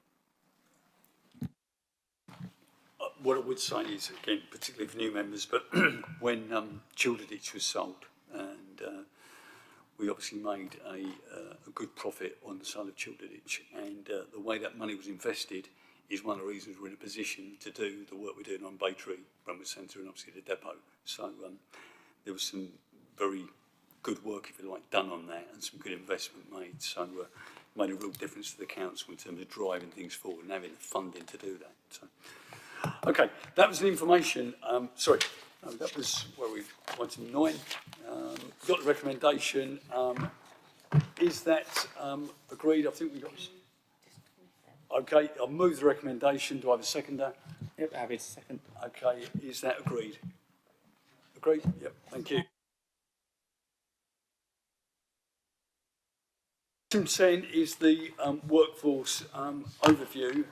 Speaker 1: What I would say is, again, particularly for new members, but when Childerditch was sold, and we obviously made a good profit on the sale of Childerditch, and the way that money was invested is one of the reasons we're in a position to do the work we're doing on Bay Tree, Brentwood Centre, and obviously the depot. So there was some very good work, if you like, done on that, and some good investment made. So made a real difference to the council in terms of driving things forward and having the funding to do that. So, okay, that was the information. Sorry, no, that was where we wanted 9. We've got the recommendation. Is that agreed? I think we got. Okay, I'll move the recommendation. Do I have a seconder?
Speaker 9: Yep, happy to second.
Speaker 1: Okay, is that agreed? Agreed? Yep, thank you. Item 10 is the workforce overview.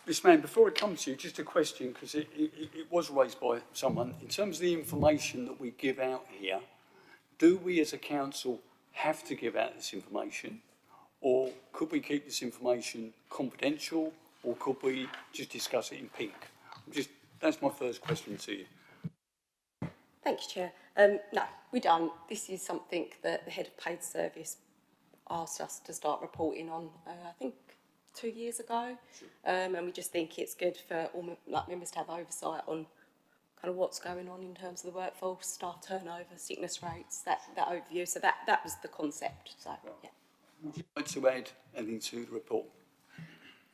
Speaker 1: Ms. Mann, before I come to you, just a question, because it was raised by someone. In terms of the information that we give out here, do we as a council have to give out this information? Or could we keep this information confidential? Or could we just discuss it in pink? That's my first question to you.
Speaker 11: Thank you, Chair. No, we don't. This is something that the Head of Paid Service asked us to start reporting on, I think, 2 years ago. And we just think it's good for all members to have oversight on kind of what's going on in terms of the workforce, staff turnover, sickness rates, that overview. So that was the concept. So, yeah.
Speaker 1: Would you like to add anything to the report?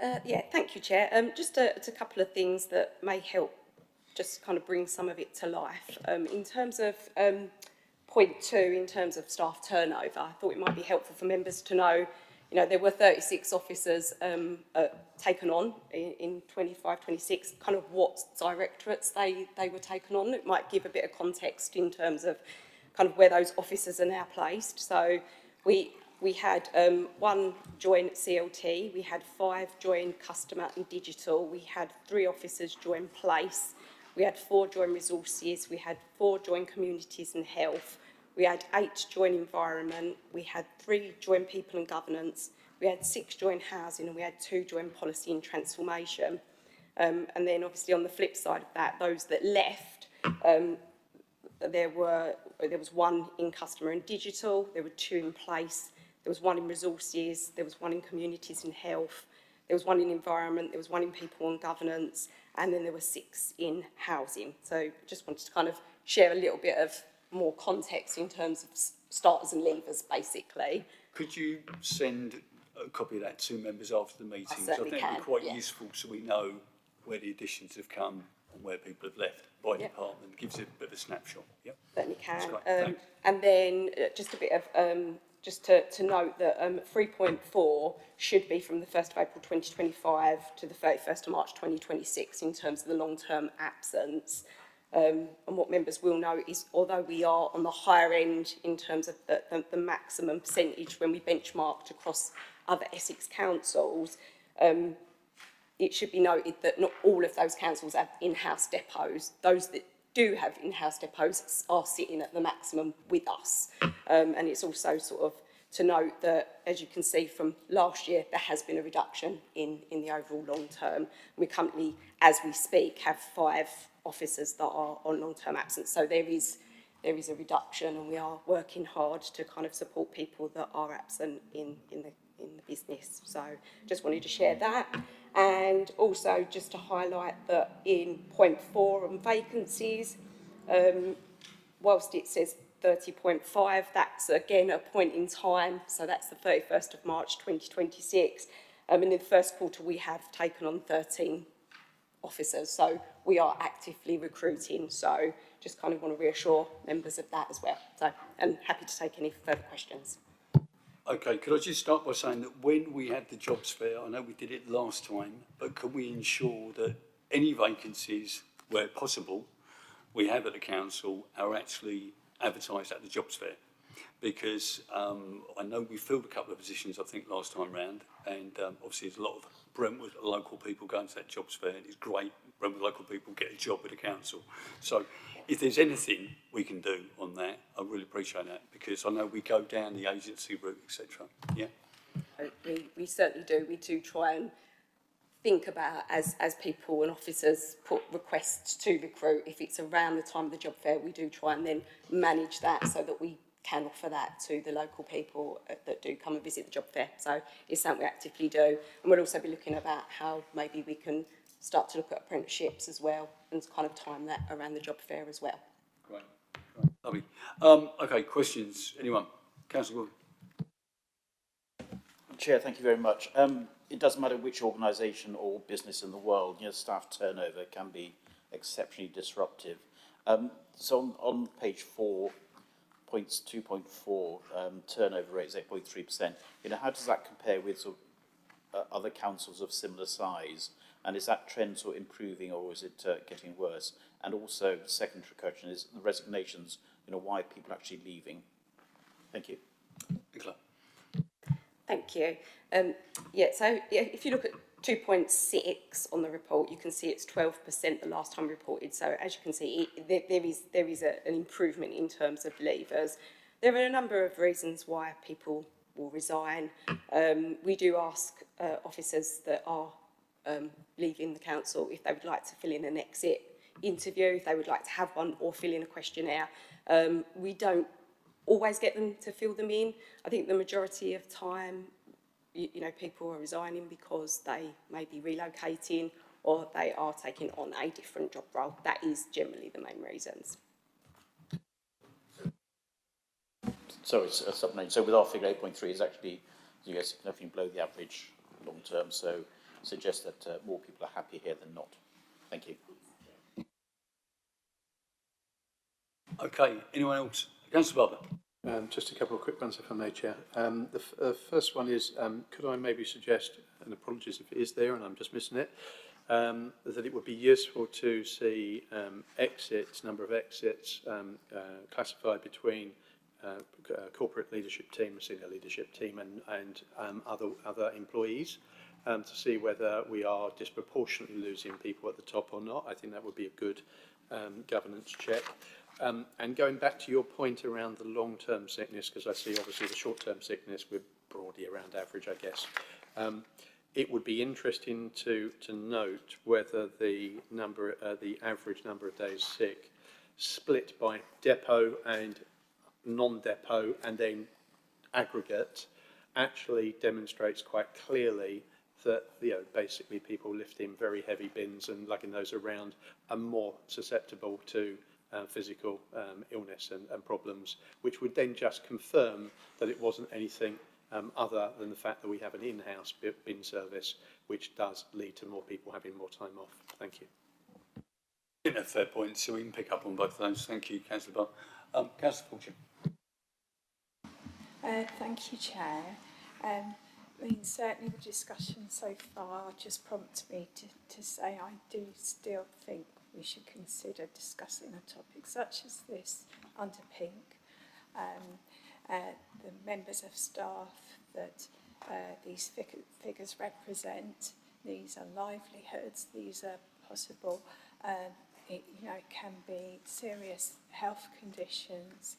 Speaker 11: Yeah, thank you, Chair. Just a couple of things that may help just kind of bring some of it to life. In terms of point 2, in terms of staff turnover, I thought it might be helpful for members to know, you know, there were 36 officers taken on in 25-26, kind of what directorates they were taken on. It might give a bit of context in terms of kind of where those officers are now placed. So we had 1 join CLT, we had 5 join customer and digital, we had 3 officers join place, we had 4 join resources, we had 4 join communities and health, we had 8 join environment, we had 3 join people and governance, we had 6 join housing, and we had 2 join policy and transformation. And then obviously on the flip side of that, those that left, there was 1 in customer and digital, there were 2 in place, there was 1 in resources, there was 1 in communities and health, there was 1 in environment, there was 1 in people and governance, and then there were 6 in housing. So just wanted to kind of share a little bit of more context in terms of starters and leavers, basically.
Speaker 1: Could you send a copy of that to members after the meeting?
Speaker 11: I
Speaker 1: I
Speaker 11: certainly
Speaker 1: think it'd
Speaker 11: can,
Speaker 1: be quite
Speaker 11: yeah.
Speaker 1: useful so we know where the additions have come and where people have left by department. It gives it a bit of a snapshot. Yep.
Speaker 11: Certainly
Speaker 1: That's
Speaker 11: can.
Speaker 1: great. Thanks.
Speaker 11: And then just a bit of, just to note that 3.4 should be from the 1st of April 2025 to the 31st of March 2026 in terms of the long-term absence. And what members will know is, although we are on the higher end in terms of the maximum percentage when we benchmarked across other Essex councils, it should be noted that not all of those councils have in-house depots. Those that do have in-house depots are sitting at the maximum with us. And it's also sort of to note that, as you can see from last year, there has been a reduction in the overall long term. We currently, as we speak, have 5 officers that are on long-term absence. So there is a reduction, and we are working hard to kind of support people that are absent in the business. So just wanted to share that. And also just to highlight that in point 4 on vacancies, whilst it says 30.5, that's again a point in time, so that's the 31st of March 2026. And in the first quarter we have taken on 13 officers, so we are actively recruiting, so just kind of want to reassure members of that as well. So, and happy to take any further questions.
Speaker 1: Okay, could I just start by saying that when we had the jobs fair, I know we did it last time, but can we ensure that any vacancies, where possible, we have at the council are actually advertised at the jobs fair? Because I know we filled a couple of positions, I think, last time round, and obviously there's a lot of Brentwood local people going to that jobs fair, and it's great Brentwood local people get a job with the council. So if there's anything we can do on that, I really appreciate that, because I know we go down the agency route, etc. Yeah?
Speaker 11: We certainly do. We do try and think about, as people and officers put requests to recruit, if it's around the time of the job fair, we do try and then manage that so that we can offer that to the local people that do come and visit the job fair. So it's something we actively do. And we'll also be looking about how maybe we can start to look at apprenticeships as well and kind of time that around the job fair as well.
Speaker 1: Great. Lovely. Okay, questions? Anyone? Councillor Gordon.
Speaker 5: Chair, thank you very much. It doesn't matter which organisation or business in the world, you know, staff turnover can be exceptionally disruptive. So on page 4, points 2.4, turnover rate is 8.3%. You know, how does that compare with sort of, other councils of similar size? And is that trend sort of improving, or is it getting worse? And also, the second question is the resignations. You know, why are people actually leaving? Thank you.
Speaker 1: Nicola.
Speaker 11: Thank you. So if you look at 2.6 on the report, you can see it's 12% the last time reported. So as you can see, there is an improvement in terms of leavers. There are a number of reasons why people will resign. We do ask officers that are leaving the council if they would like to fill in an exit interview, if they would like to have one, or fill in a questionnaire. We don't always get them to fill them in. I think the majority of time, you know, people are resigning because they may be relocating or they are taking on a different job role. That is generally the main reasons.
Speaker 5: So it's a supplement. So with our figure 8.3 is actually, you guys, nothing below the average long term. So suggests that more people are happy here than not. Thank you.
Speaker 1: Okay, anyone else? Councillor Barber.
Speaker 3: Just a couple of quick ones, if I may, Chair. The first one is, could I maybe suggest, and apologies if it is there and I'm just missing it, that it would be useful to see number of exits classified between corporate leadership team, senior leadership team, and other employees, to see whether we are disproportionately losing people at the top or not. I think that would be a good governance check. And going back to your point around the long-term sickness, because I see obviously the short-term sickness, we're broadly around average, I guess. It would be interesting to note whether the average number of days sick split by depot and non-depot and then aggregate actually demonstrates quite clearly that, you know, basically people lifting very heavy bins and lugging those around are more susceptible to physical illness and problems, which would then just confirm that it wasn't anything other than the fact that we have an in-house bin service, which does lead to more people having more time off. Thank you.
Speaker 1: I think that's a fair point, so we can pick up on both of those. Thank you, Councillor Barber. Councillor Fortune.
Speaker 7: Thank you, Chair. I mean, certainly the discussion so far just prompts me to say I do still think we should consider discussing a topic such as this under pink. The members of staff that these figures represent, these are livelihoods, these are possible, it can be serious health conditions,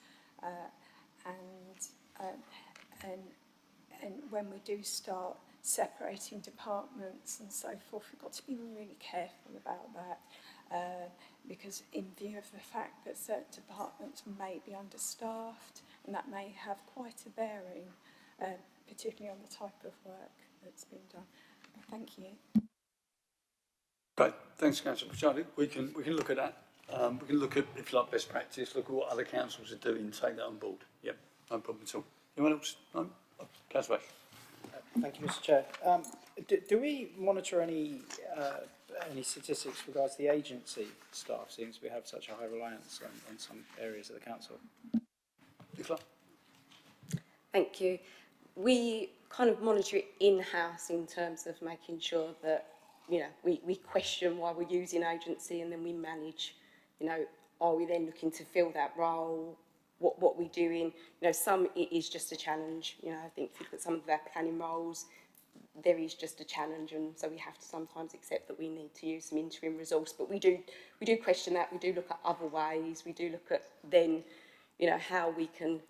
Speaker 7: and when we do start separating departments and so forth, we've got to be really careful about that. Because in view of the fact that certain departments may be understaffed, and that may have quite a bearing, particularly on the type of work that's been done. Thank you.
Speaker 1: Great, thanks, Councillor Pachadi. We can look at that. We can look at, if you like, best practice, look at what other councils are doing, take that on board. Yep, no problem at all. Anyone else? No? Councillor Ash.
Speaker 9: Thank you, Mr. Chair. Do we monitor any statistics with regards to the agency staff, since we have such a high reliance on some areas of the council?
Speaker 1: Nicola?
Speaker 11: Thank you. We kind of monitor it in-house in terms of making sure that, you know, we question why we're using agency, and then we manage, you know, are we then looking to fill that role? What we're doing, you know, some it is just a challenge. You know, I think if you look at some of our planning roles, there is just a challenge, and so we have to sometimes accept that we need to use some interim resource. But we do question that. We do look at other ways. We do look at then, you know, how we can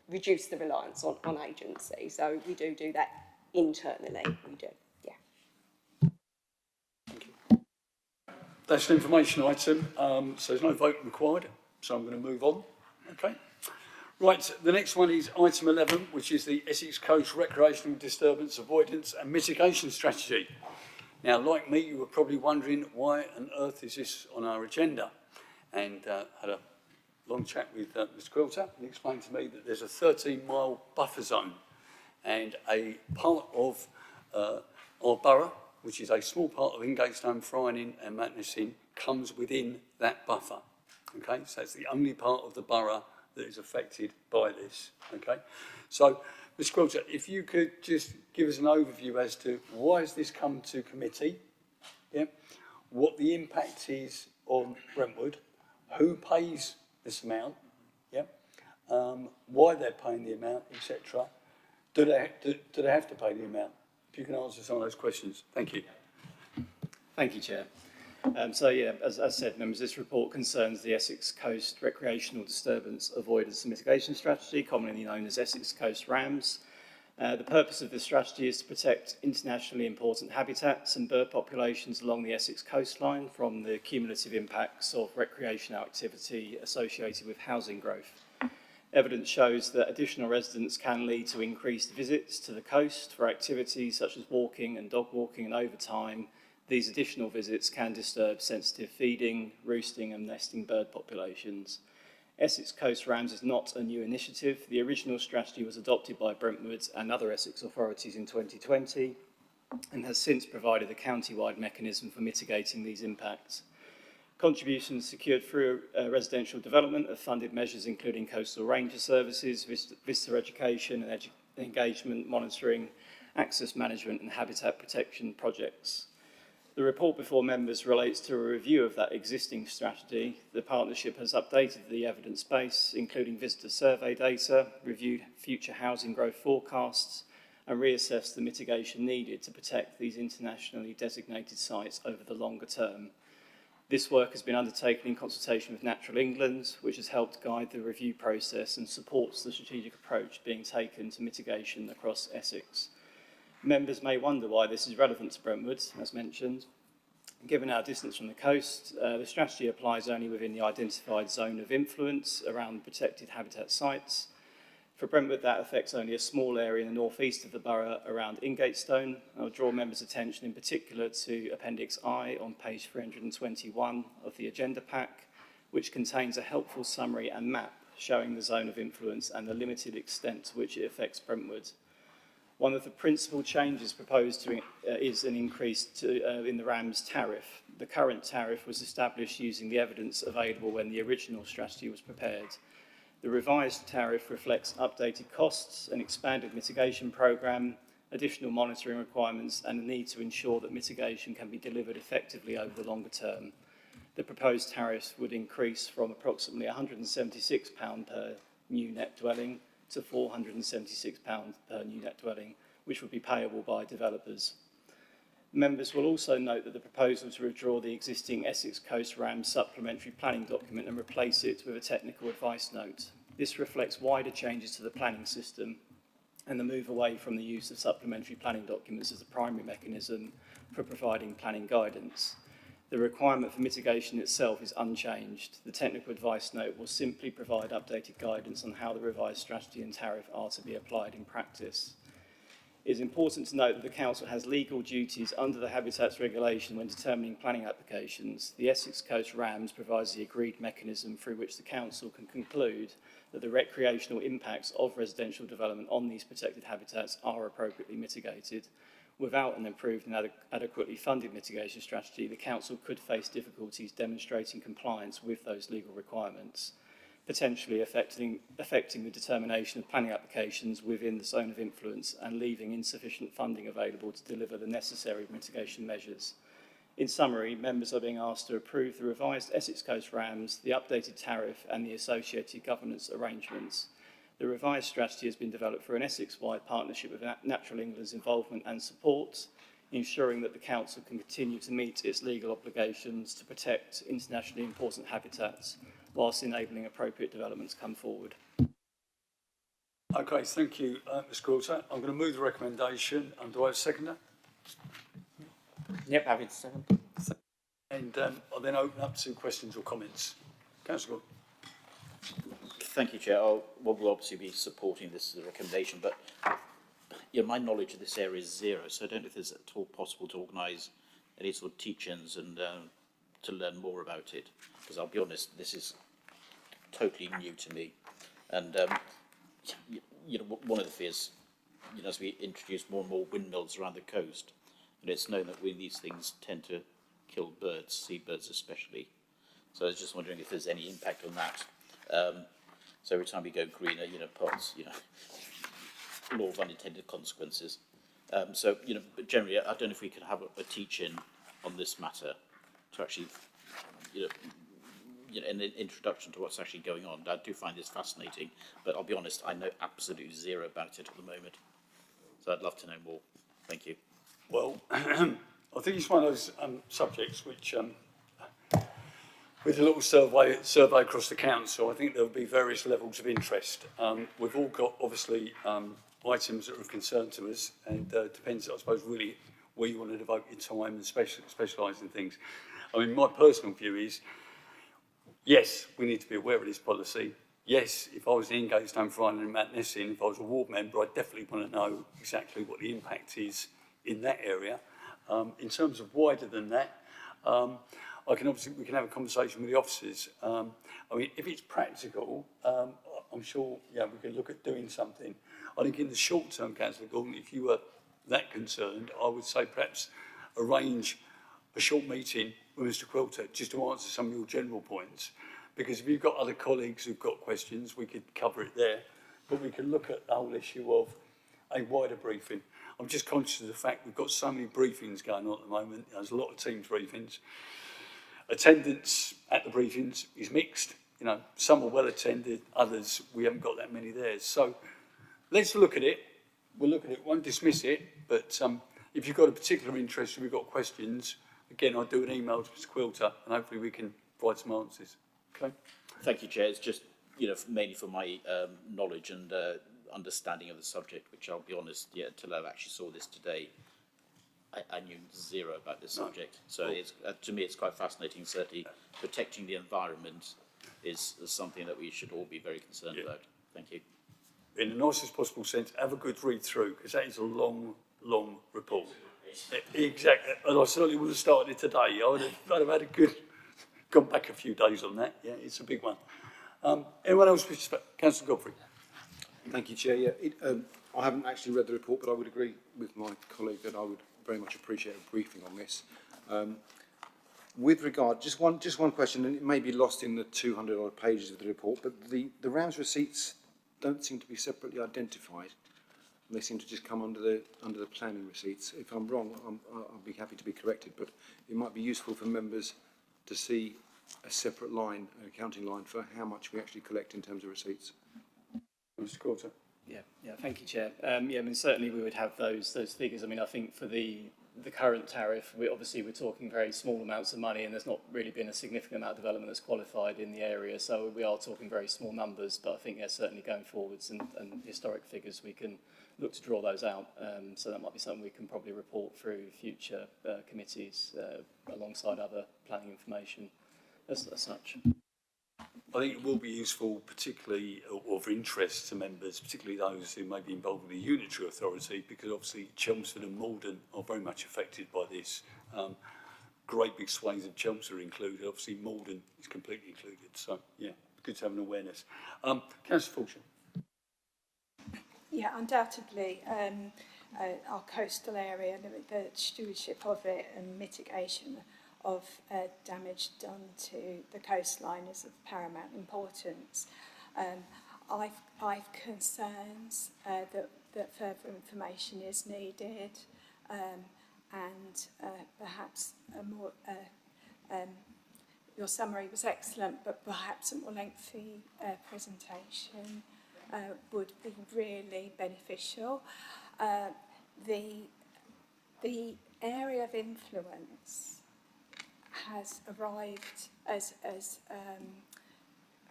Speaker 11: reduce the reliance on agency. So we do that internally. We do, yeah.
Speaker 1: Thank you. That's an information item, so there's no vote required, so I'm going to move on. Okay. Right, the next one is item 11, which is the Essex Coast Recreational Disturbance Avoidance and Mitigation Strategy. Now, like me, you were probably wondering why on earth is this on our agenda? And had a long chat with Mr. Quilter, and he explained to me that there's a 13-mile buffer zone, and a part of our borough, which is a small part of Ingatestone, Frying and Matnesing, comes within that buffer. Okay, so it's the only part of the borough that is affected by this. Okay, so Mr. Quilter, if you could just give us an overview as to why has this come to committee, yeah, what the impact is on Brentwood, who pays this amount, yeah, why they're paying the amount, etc. Do they have to pay the amount? If you can answer some of those questions. Thank you.
Speaker 4: Thank you, Chair. As I said, members, this report concerns the Essex Coast Recreational Disturbance Avoidance and Mitigation Strategy, commonly known as Essex Coast RAMS. The purpose of this strategy is to protect internationally important habitats and bird populations along the Essex coastline from the cumulative impacts of recreational activity associated with housing growth. Evidence shows that additional residents can lead to increased visits to the coast for activities such as walking and dog walking, and over time, these additional visits can disturb sensitive feeding, roosting and nesting bird populations. Essex Coast RAMS is not a new initiative. The original strategy was adopted by Brentwood and other Essex authorities in 2020 and has since provided a county-wide mechanism for mitigating these impacts. Contributions secured through residential development have funded measures including coastal ranger services, visitor education and engagement monitoring, access management and habitat protection projects. The report before members relates to a review of that existing strategy. The partnership has updated the evidence base, including visitor survey data, reviewed future housing growth forecasts, and reassessed the mitigation needed to protect these internationally designated sites over the longer term. This work has been undertaken in consultation with Natural England, which has helped guide the review process and supports the strategic approach being taken to mitigation across Essex. Members may wonder why this is relevant to Brentwood, as mentioned. Given our distance from the coast, the strategy applies only within the identified zone of influence around protected habitat sites. For Brentwood, that affects only a small area in the northeast of the borough around Ingatestone. I'll draw members' attention in particular to Appendix I on page 321 of the agenda pack, which contains a helpful summary and map showing the zone of influence and the limited extent to which it affects Brentwood. One of the principal changes proposed is an increase in the RAMS tariff. The current tariff was established using the evidence available when the original strategy was prepared. The revised tariff reflects updated costs, an expanded mitigation programme, additional monitoring requirements and the need to ensure that mitigation can be delivered effectively over the longer term. The proposed tariffs would increase from approximately £176 per new net dwelling to £476 per new net dwelling, which would be payable by developers. Members will also note that the proposal to withdraw the existing Essex Coast RAMS supplementary planning document and replace it with a technical advice note. This reflects wider changes to the planning system and the move away from the use of supplementary planning documents as the primary mechanism for providing planning guidance. The requirement for mitigation itself is unchanged. The technical advice note will simply provide updated guidance on how the revised strategy and tariff are to be applied in practice. It is important to note that the Council has legal duties under the Habitats Regulation when determining planning applications. The Essex Coast RAMS provides the agreed mechanism through which the Council can conclude that the recreational impacts of residential development on these protected habitats are appropriately mitigated. Without an improved and adequately funded mitigation strategy, the Council could face difficulties demonstrating compliance with those legal requirements, potentially affecting the determination of planning applications within the zone of influence and leaving insufficient funding available to deliver the necessary mitigation measures. In summary, members are being asked to approve the revised Essex Coast RAMS, the updated tariff and the associated governance arrangements. The revised strategy has been developed through an Essex-wide partnership with Natural England's involvement and support, ensuring that the Council can continue to meet its legal obligations to protect internationally important habitats whilst enabling appropriate developments to come forward.
Speaker 1: Okay, thank you, Ms Quilter. I'm going to move the recommendation. Do I have a seconder?
Speaker 5: Yep, happy to second.
Speaker 1: And I'll then open up to questions or comments. Councillor Gordon.
Speaker 5: Thank you, Chair. We'll obviously be supporting this as a recommendation, but my knowledge of this area is zero, so I don't know if it's at all possible to organise any sort of teach-ins and to learn more about it, because I'll be honest, this is totally new to me. And, one of the fears, as we introduce more and more windmills around the coast, and it's known that these things tend to kill birds, seabirds especially. So I was just wondering if there's any impact on that. So every time we go greener, pots, law of unintended consequences. But generally, I don't know if we could have a teach-in on this matter to actually, you know, an introduction to what's actually going on. I do find this fascinating, but I'll be honest, I know absolutely zero about it at the moment. So I'd love to know more. Thank you.
Speaker 1: Well, I think it's one of those subjects which, with a little survey across the council, I think there'll be various levels of interest. We've all got, obviously, items that are of concern to us, and depends, I suppose, really where you want to devote your time and specialise in things. I mean, my personal view is, yes, we need to be aware of this policy. Yes, if I was in Gagestone, Friday and Mount Nessing, if I was a ward member, I'd definitely want to know exactly what the impact is in that area. In terms of wider than that, we can have a conversation with the officers. I mean, if it's practical, I'm sure, yeah, we can look at doing something. I think in the short term, Councillor Gordon, if you were that concerned, I would say perhaps arrange a short meeting with Mr Quilter just to answer some of your general points. Because if you've got other colleagues who've got questions, we could cover it there. But we can look at the whole issue of a wider briefing. I'm just conscious of the fact we've got so many briefings going on at the moment. There's a lot of Teams briefings. Attendance at the briefings is mixed. You know, some are well attended, others we haven't got that many there. So let's look at it. We'll look at it, won't dismiss it, but if you've got a particular interest or we've got questions, again, I'll do an email to Mr Quilter and hopefully we can provide some answers. Okay.
Speaker 5: Thank you, Chair. It's just, you know, mainly for my knowledge and understanding of the subject, which I'll be honest, yeah, until I actually saw this today, I knew zero about this subject. So it's, to me, it's quite fascinating. Certainly, protecting the environment is something that we should all be very concerned about. Thank you.
Speaker 1: In the nicest possible sense, have a good read through, because that is a long, long report. Exactly. And I certainly would have started it today. I'd have had a good, gone back a few days on that. Yeah, it's a big one. Anyone else? Councillor Godfrey.
Speaker 6: Thank you, Chair. Yeah, I haven't actually read the report, but I would agree with my colleague that I would very much appreciate a briefing on this. With regard, just one question, and it may be lost in the 200 odd pages of the report, but the RAMS receipts don't seem to be separately identified. They seem to just come under the planning receipts. If I'm wrong, I'll be happy to be corrected, but it might be useful for members to see a separate line, an accounting line, for how much we actually collect in terms of receipts.
Speaker 1: Mr Quilter.
Speaker 4: Yeah, thank you, Chair. Yeah, I mean, certainly we would have those figures. I mean, I think for the current tariff, we're talking very small amounts of money, and there's not really been a significant amount of development that's qualified in the area, so we are talking very small numbers, but I think, yeah, certainly going forwards and historic figures, we can look to draw those out, so that might be something we can probably report through future committees alongside other planning information as such.
Speaker 1: I think it will be useful, particularly of interest to members, particularly those who may be involved with the unitary authority, because obviously Chelmsford and Malden are very much affected by this. Great big swathes of Chelmsford are included. Obviously Malden is completely included. So yeah, good to have an awareness. Councillor Fulsham.
Speaker 7: Yeah, undoubtedly, our coastal area, the stewardship of it and mitigation of damage done to the coastline is of paramount importance. I've concerns that further information is needed, and perhaps a more your summary was excellent, but perhaps a more lengthy presentation would be really beneficial. The area of influence has arrived as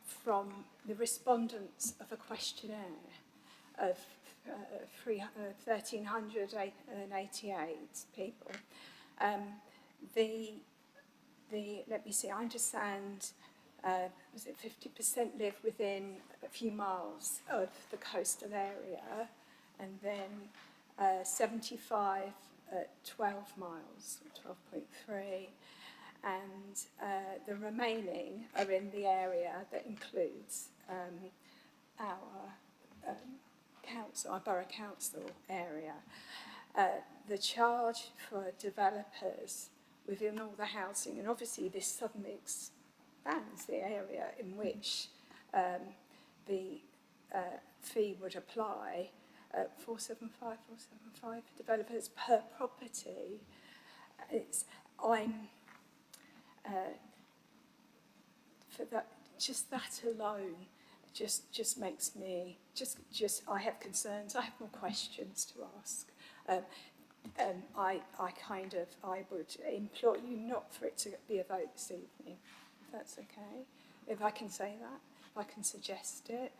Speaker 7: from the respondents of a questionnaire of 1,388 people. Let me see, I understand, was it 50% live within a few miles of the coastal area, and then 75 at 12 miles, 12.3. And the remaining are in the area that includes our council, our borough council area. The charge for developers within all the housing, and obviously this suddenly expands the area in which the fee would apply, 475 developers per property. for that, just that alone, just makes me, I have concerns, I have more questions to ask. I would implore you not for it to be a vote this evening, if that's okay. If I can say that, if I can suggest it.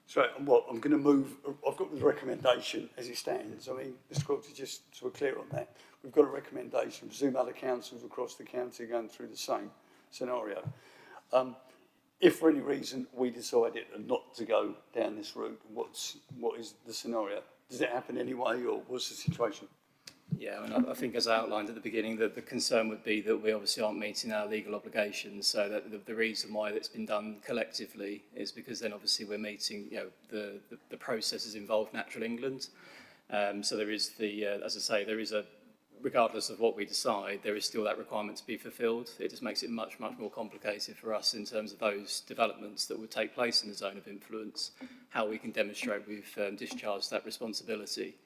Speaker 1: So I'm going to move. I've got the recommendation as it stands. I mean, Mr. Quilty, just so we're clear on that, we've got a recommendation. Presume other councils across the county are going through the same scenario. If for any reason we decided not to go down this route, what is the scenario? Does it happen anyway, or what's the situation?
Speaker 4: Yeah, I mean, I think as I outlined at the beginning, that the concern would be that we obviously aren't meeting our legal obligations. So that the reason why that's been done collectively is because then obviously we're meeting, you know, the processes involved Natural England. So there is as I say, there is regardless of what we decide, there is still that requirement to be fulfilled. It just makes it much more complicated for us in terms of those developments that would take place in the zone of influence, how we can demonstrate we've discharged that responsibility.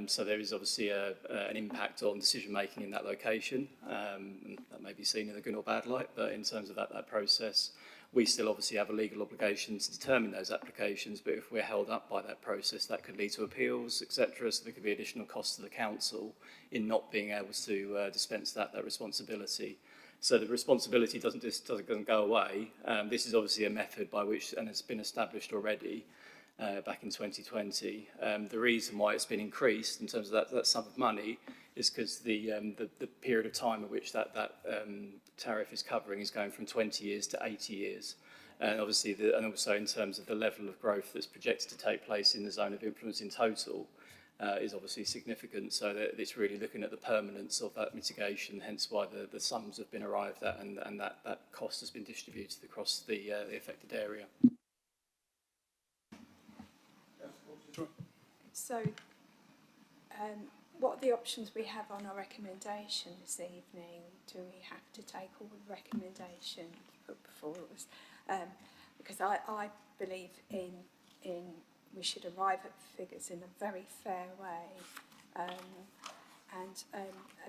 Speaker 4: So there is obviously an impact on decision making in that location. And that may be seen in a good or bad light, but in terms of that process, we still obviously have a legal obligation to determine those applications, but if we're held up by that process, that could lead to appeals, etc. So there could be additional costs to the council in not being able to dispense that responsibility. So the responsibility doesn't go away. This is obviously a method by which, and it's been established already, back in 2020. The reason why it's been increased in terms of that sum of money is because the period of time at which that tariff is covering is going from 20 years to 80 years. And obviously, and also in terms of the level of growth that's projected to take place in the zone of influence in total is obviously significant. So that it's really looking at the permanence of that mitigation, hence why the sums have been arrived at and that cost has been distributed across the affected area.
Speaker 7: So, what are the options we have on our recommendation this evening? Do we have to take all the recommendations put before us? Because I believe in we should arrive at figures in a very fair way. I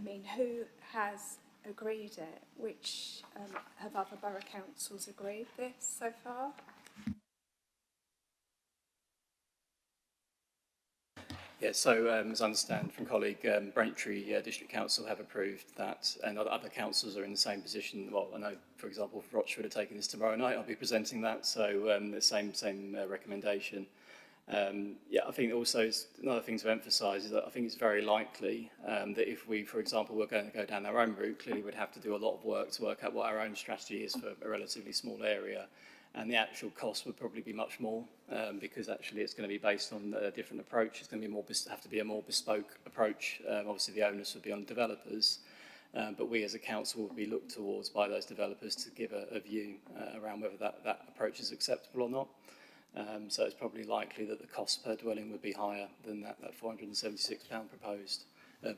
Speaker 7: mean, who has agreed it? Which have other borough councils agreed this so far?
Speaker 4: Yeah, so as I understand from colleague, Braintree District Council have approved that, and other councils are in the same position. Well, I know, for example, if Rochford are taking this tomorrow night, I'll be presenting that, so the same recommendation. Yeah, I think also another thing to emphasise is that I think it's very likely that if we, for example, were going to go down our own route, clearly we'd have to do a lot of work to work out what our own strategy is for a relatively small area. And the actual cost would probably be much more because actually it's going to be based on a different approach. It's going to be have to be a more bespoke approach. Obviously the onus would be on developers, but we as a council would be looked towards by those developers to give a view around whether that approach is acceptable or not. So it's probably likely that the cost per dwelling would be higher than that £476 proposed.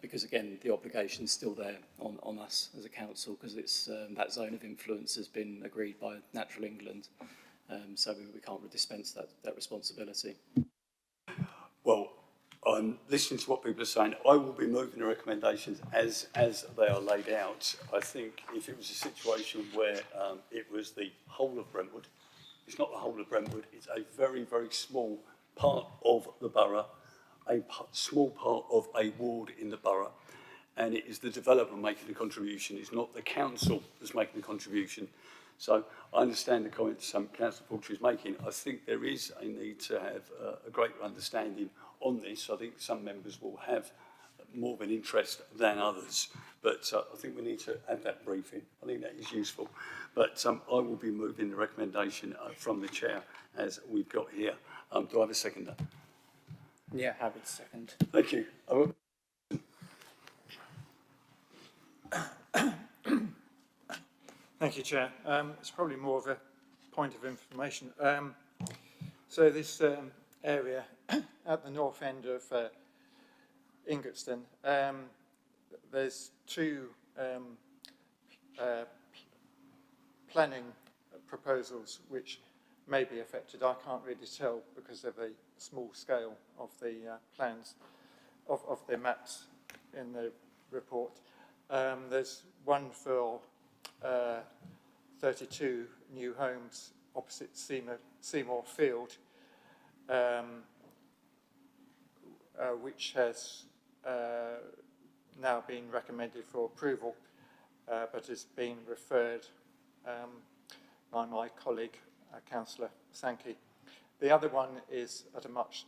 Speaker 4: Because again, the obligation is still there on us as a council because it's that zone of influence has been agreed by Natural England, so we can't dispense that responsibility.
Speaker 1: Well, listening to what people are saying, I will be moving the recommendations as they are laid out. I think if it was a situation where it was the whole of Brentwood, it's not the whole of Brentwood, it's a very, very small part of the borough, a small part of a ward in the borough, and it is the developer making the contribution. It's not the council that's making the contribution. So I understand the comments Councillor Fulcher is making. I think there is a need to have a greater understanding on this. I think some members will have more of an interest than others, but I think we need to have that briefing. I think that is useful. But I will be moving the recommendation from the chair as we've got here. Do I have a seconder?
Speaker 9: Yeah, happy to second.
Speaker 1: Thank you.
Speaker 12: Thank you, Chair. It's probably more of a point of information. So this area at the north end of Ingatestone, there's two planning proposals which may be affected. I can't really tell because of the small scale of the plans, of the maps in the report. There's one for 32 new homes opposite Seymour Field, which has now been recommended for approval, but is being referred by my colleague, Councillor Sankey. The other one is at a much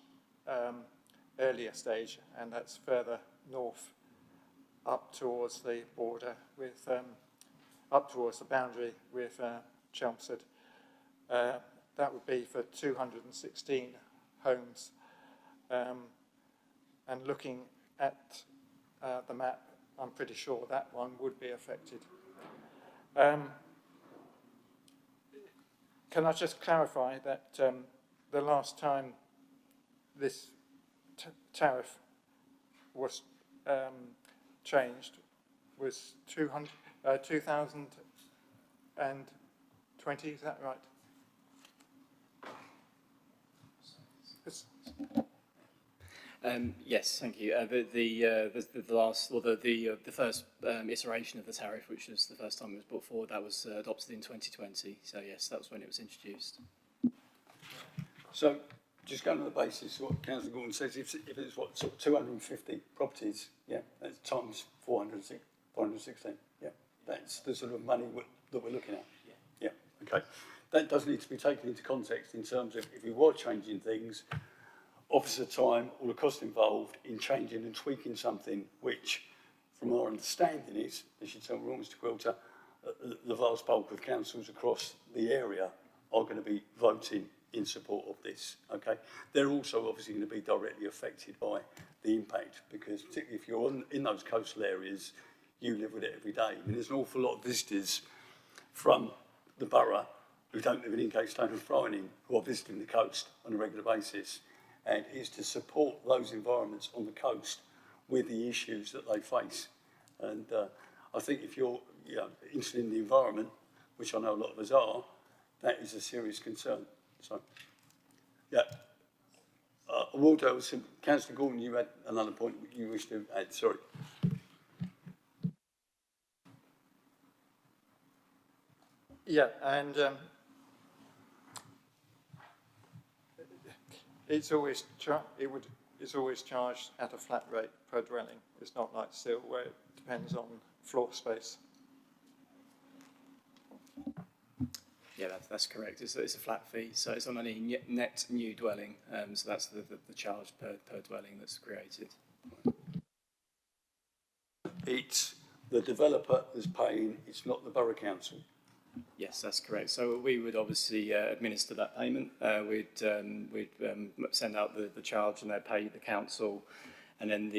Speaker 12: earlier stage, and that's further north, up towards the border with, up towards the boundary with Chelmsford. That would be for 216 homes. And looking at the map, I'm pretty sure that one would be affected. Can I just clarify that the last time this tariff was changed was 2020, is that right?
Speaker 4: Yes, thank you. The last, or the first iteration of the tariff, which was the first time it was brought forward, that was adopted in 2020. So yes, that was when it was introduced.
Speaker 1: So, just going on the basis of what Councillor Gordon says, if it's what, sort of 250 properties, yeah, that's times 416, yeah, that's the sort of money that we're looking at. Yeah, okay. That does need to be taken into context in terms of if we were changing things, officer time, all the cost involved in changing and tweaking something, which, from our understanding is, as you tell me, Mr. Quilter, the vast bulk of councils across the area are going to be voting in support of this, okay? They're also obviously going to be directly affected by the impact, because particularly if you're in those coastal areas, you live with it every day. I mean, there's an awful lot of visitors from the borough who don't live in Ingatestone and Frying who are visiting the coast on a regular basis, and is to support those environments on the coast with the issues that they face. And I think if you're interested in the environment, which I know a lot of us are, that is a serious concern. So, yeah. Waldo, Councillor Gordon, you had another point you wish to add, sorry.
Speaker 12: Yeah, and it's always charged at a flat rate per dwelling. It's not like Seal, where it depends on floor space.
Speaker 4: Yeah, that's correct. It's a flat fee, so it's on any net new dwelling. So that's the charge per dwelling that's created.
Speaker 1: It's the developer that's paying, it's not the borough council.
Speaker 4: Yes, that's correct. So we would obviously administer that payment. We'd send out the charge, and they'd pay the council. And then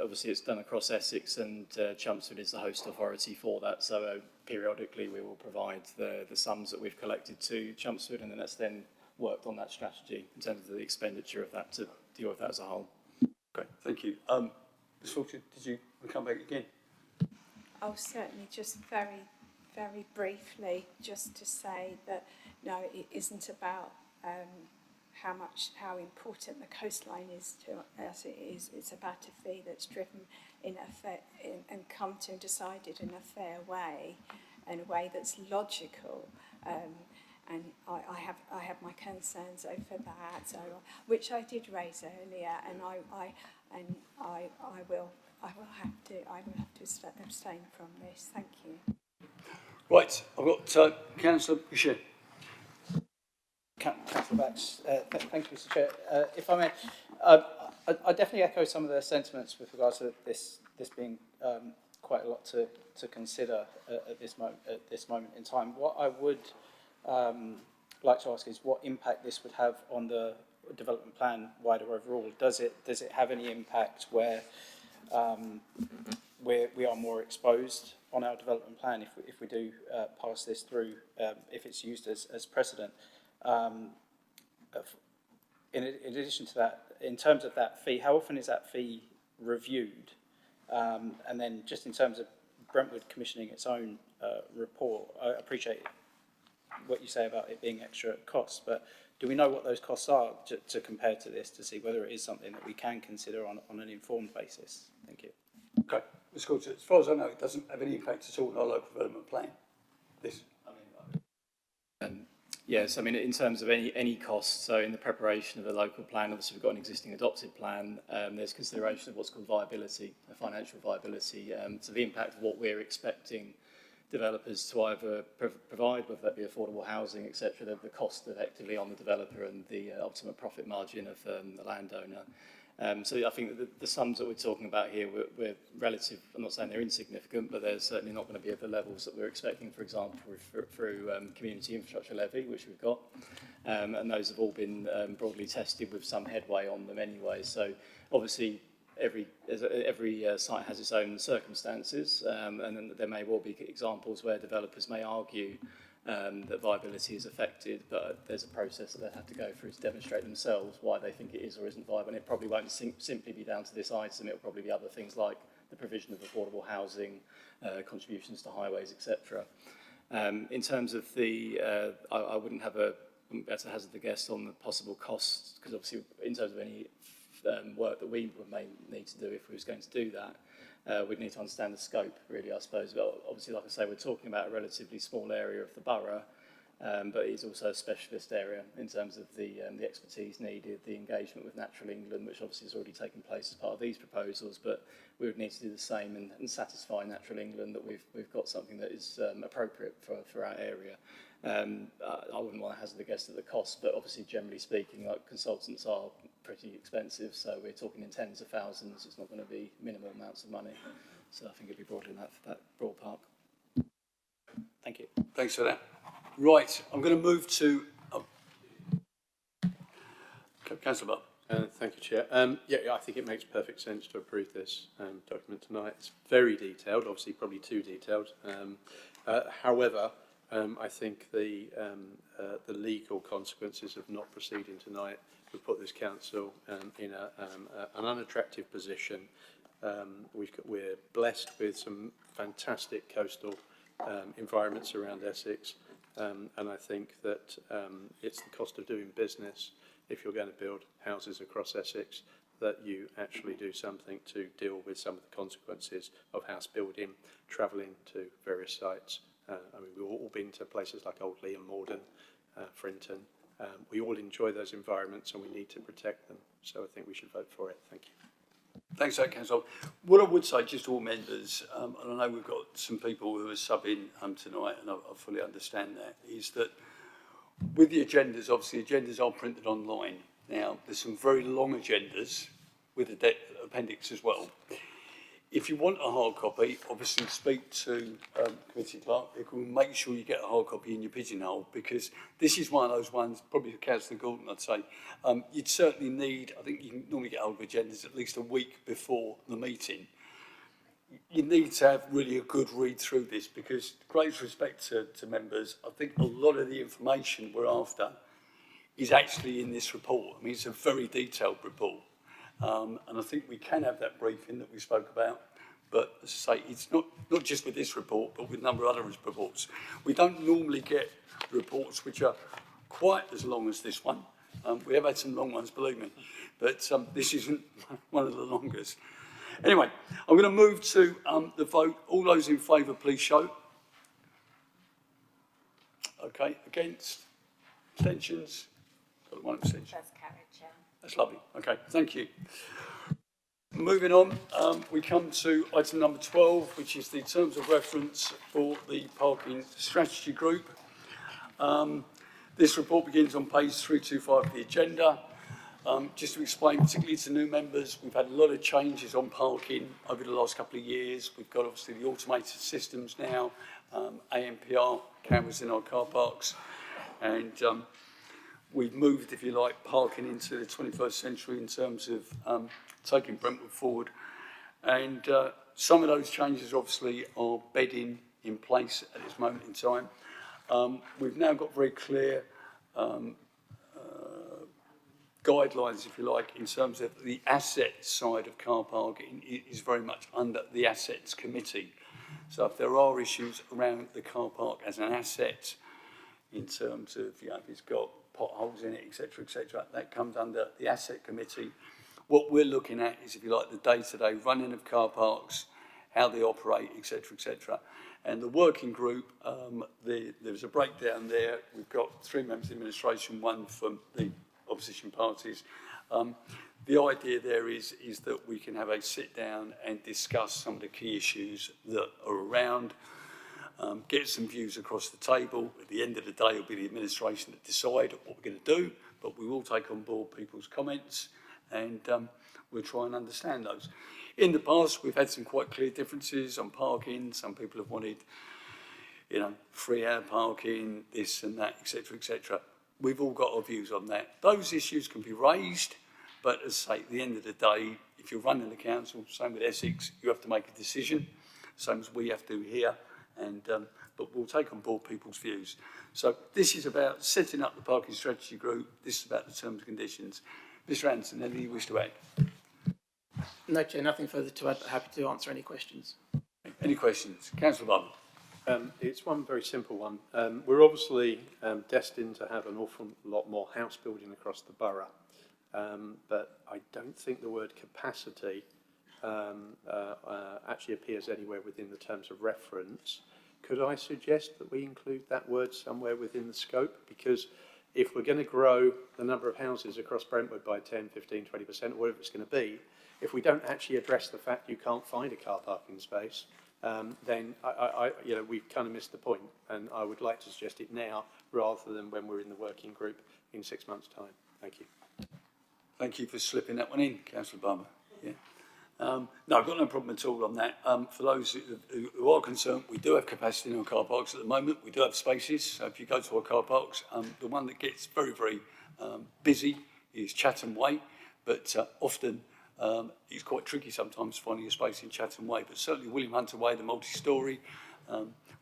Speaker 4: obviously it's done across Essex, and Chelmsford is the host authority for that. So periodically we will provide the sums that we've collected to Chelmsford, and then that's then worked on that strategy in terms of the expenditure of that to deal with that as a whole.
Speaker 1: Okay, thank you. Ms. Fulcher, did you come back again?
Speaker 7: Oh, certainly, just very briefly, just to say that no, it isn't about how important the coastline is to us. It's about a fee that's driven in a fair, and come to and decided in a fair way, in a way that's logical. And I have my concerns over that, so, which I did raise earlier, and I will have to abstain from this. Thank you.
Speaker 1: Right, I've got Councillor Bashir.
Speaker 9: Councillor Bax, thank you, Mr. Chair. If I may, I definitely echo some of the sentiments with regards to this being quite a lot to consider at this moment in time. What I would like to ask is what impact this would have on the development plan wider overall. Does it have any impact where we are more exposed on our development plan if we do pass this through, if it's used as precedent? In addition to that, in terms of that fee, how often is that fee reviewed? And then just in terms of Brentwood commissioning its own report, I appreciate what you say about it being extra costs, but do we know what those costs are to compare to this, to see whether it is something that we can consider on an informed basis? Thank you.
Speaker 1: Okay, Mr. Coulter, as far as I know, it doesn't have any impact at all on our local development plan. This.
Speaker 4: Yes, I mean, in terms of any costs, so in the preparation of the local plan, obviously we've got an existing adopted plan, there's consideration of what's called viability, financial viability, so the impact of what we're expecting developers to either provide, whether that be affordable housing, etc., the cost effectively on the developer and the ultimate profit margin of the landowner. So I think that the sums that we're talking about here, we're relative, I'm not saying they're insignificant, but they're certainly not going to be at the levels that we're expecting, for example, through community infrastructure levy, which we've got. And those have all been broadly tested with some headway on them anyway. So obviously, every site has its own circumstances, and then there may well be examples where developers may argue that viability is affected, but there's a process that they have to go through to demonstrate themselves why they think it is or isn't viable. And it probably won't simply be down to this item, it'll probably be other things like the provision of affordable housing, contributions to highways, etc. In terms of the, I wouldn't be able to hazard the guess on the possible costs, because obviously in terms of any work that we may need to do if we was going to do that, we'd need to understand the scope, really, I suppose. But obviously, like I say, we're talking about a relatively small area of the borough, but it's also a specialist area in terms of the expertise needed, the engagement with Natural England, which obviously has already taken place as part of these proposals, but we would need to do the same and satisfy Natural England that we've got something that is appropriate for our area. I wouldn't want to hazard a guess at the cost, but obviously, generally speaking, like consultants are pretty expensive, so we're talking in tens of thousands. It's not going to be minimal amounts of money. So I think it'd be broadly in that ballpark. Thank you.
Speaker 1: Thanks for that. Right, I'm going to move to Councillor Butt.
Speaker 3: Thank you, Chair. I think it makes perfect sense to approve this document tonight. It's very detailed, obviously probably too detailed. However, I think the legal consequences of not proceeding tonight would put this council in an unattractive position. We're blessed with some fantastic coastal environments around Essex, and I think that it's the cost of doing business, if you're going to build houses across Essex, that you actually do something to deal with some of the consequences of house building, travelling to various sites. We've all been to places like Oldley and Morden, Frinton. We all enjoy those environments and we need to protect them. So I think we should vote for it. Thank you.
Speaker 1: Thanks for that, Councillor. What I would say, just to all members, and I know we've got some people who are subbing tonight, and I fully understand that, is that with the agendas, obviously agendas are printed online. Now, there's some very long agendas with the appendix as well. If you want a hard copy, obviously speak to committee clerk. It will make sure you get a hard copy in your pigeonhole, because this is one of those ones, probably Councillor Gordon, I'd say, you'd certainly need, I think you can normally get hold of agendas at least a week before the meeting. You need to have really a good read through this, because great respect to members, I think a lot of the information we're after is actually in this report. I mean, it's a very detailed report. And I think we can have that briefing that we spoke about. But as I say, it's not just with this report, but with a number of other reports. We don't normally get reports which are quite as long as this one. We have had some long ones, believe me. But this isn't one of the longest. Anyway, I'm going to move to the vote. All those in favour, please show. Okay, against? Abstentions? Got one abstention.
Speaker 2: That's carried, Chair.
Speaker 1: That's lovely. Okay, thank you. Moving on, we come to item number 12, which is the terms of reference for the parking strategy group. This report begins on page 325 of the agenda. Just to explain, particularly to new members, we've had a lot of changes on parking over the last couple of years. We've got obviously the automated systems now, ANPR cameras in our car parks, and we've moved, if you like, parking into the 21st century in terms of taking Brentwood forward. And some of those changes obviously are bedding in place at this moment in time. We've now got very clear guidelines, if you like, in terms of the asset side of car parking is very much under the assets committee. So if there are issues around the car park as an asset, in terms of, you know, if it's got potholes in it, etc., that comes under the asset committee. What we're looking at is, if you like, the day-to-day running of car parks, how they operate, etc., etc. And the working group, there's a breakdown there. We've got 3 members of the administration, 1 from the opposition parties. The idea there is that we can have a sit down and discuss some of the key issues that are around, get some views across the table. At the end of the day, it'll be the administration that decide what we're going to do, but we will take on board people's comments and we'll try and understand those. In the past, we've had some quite clear differences on parking. Some people have wanted, you know, free-hour parking, this and that, etc., etc. We've all got our views on that. Those issues can be raised, but as I say, at the end of the day, if you're running the council, same with Essex, you have to make a decision, same as we have to here, and but we'll take on board people's views. So this is about setting up the parking strategy group. This is about the terms and conditions. Mr. Anderson, anything you wish to add?
Speaker 13: No, Chair, nothing further to add, but happy to answer any questions.
Speaker 1: Any questions? Councillor Barber.
Speaker 3: It's one very simple one. We're obviously destined to have an awful lot more house building across the borough, but I don't think the word capacity actually appears anywhere within the terms of reference. Could I suggest that we include that word somewhere within the scope? Because if we're going to grow the number of houses across Brentwood by 10, 15, 20%, or whatever it's going to be, if we don't actually address the fact you can't find a car parking space, then you know, we've kind of missed the point, and I would like to suggest it now rather than when we're in the working group in 6 months' time. Thank you.
Speaker 1: Thank you for slipping that one in, Councillor Barber. Yeah. No, I've got no problem at all on that. For those who are concerned, we do have capacity in our car parks at the moment. We do have spaces. So if you go to our car parks, the one that gets very, very busy is Chatham Way, but often it's quite tricky sometimes finding a space in Chatham Way, but certainly William Hunter Way, the multi-storey,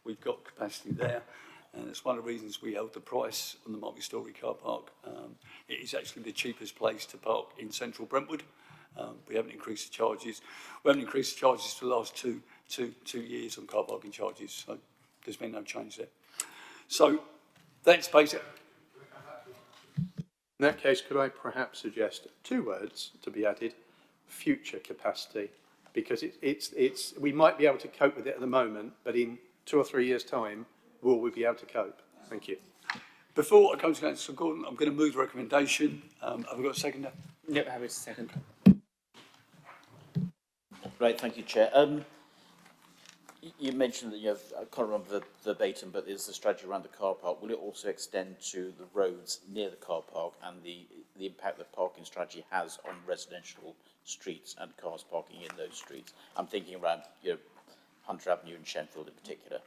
Speaker 1: we've got capacity there. And it's one of the reasons we held the price on the multi-storey car park. It is actually the cheapest place to park in central Brentwood. We haven't increased the charges. We haven't increased the charges for the last two years on car parking charges, so there's been no change there. So that's basic.
Speaker 3: In that case, could I perhaps suggest 2 words to be added? Future capacity, because it's we might be able to cope with it at the moment, but in 2 or 3 years' time, will we be able to cope? Thank you.
Speaker 1: Before I come to Councillor Gordon, I'm going to move the recommendation. Have we got a seconder?
Speaker 13: Yep, happy to second.
Speaker 5: Right, thank you, Chair. You mentioned that you have, I can't remember verbatim, but there's the strategy around the car park. Will it also extend to the roads near the car park and the impact that parking strategy has on residential streets and cars parking in those streets? I'm thinking around, you know, Hunter Avenue and Shenfield in particular.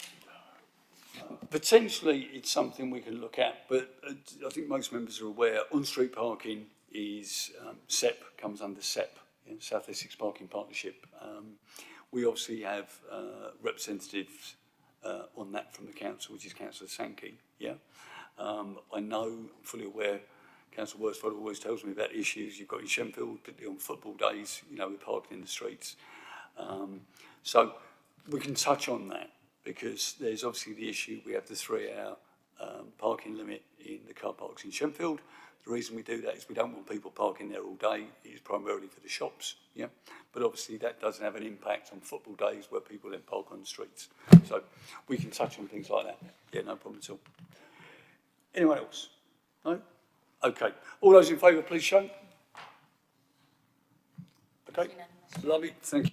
Speaker 1: Potentially, it's something we can look at, but I think most members are aware on-street parking is SEP, comes under SEP, South Essex Parking Partnership. We obviously have representatives on that from the council, which is Councillor Sankey. Yeah, I know, I'm fully aware. Councillor Worsfold always tells me about issues you've got in Shenfield, particularly on football days. You know, with parking in the streets. So we can touch on that because there's obviously the issue. We have the 3-hour parking limit in the car parks in Shenfield. The reason we do that is we don't want people parking there all day. It is primarily for the shops, yeah. But obviously that doesn't have an impact on football days where people then park on the streets. So we can touch on things like that. Yeah, no problem at all. Anyone else? No? Okay. All those in favour, please show. Okay. Lovely. Thank you.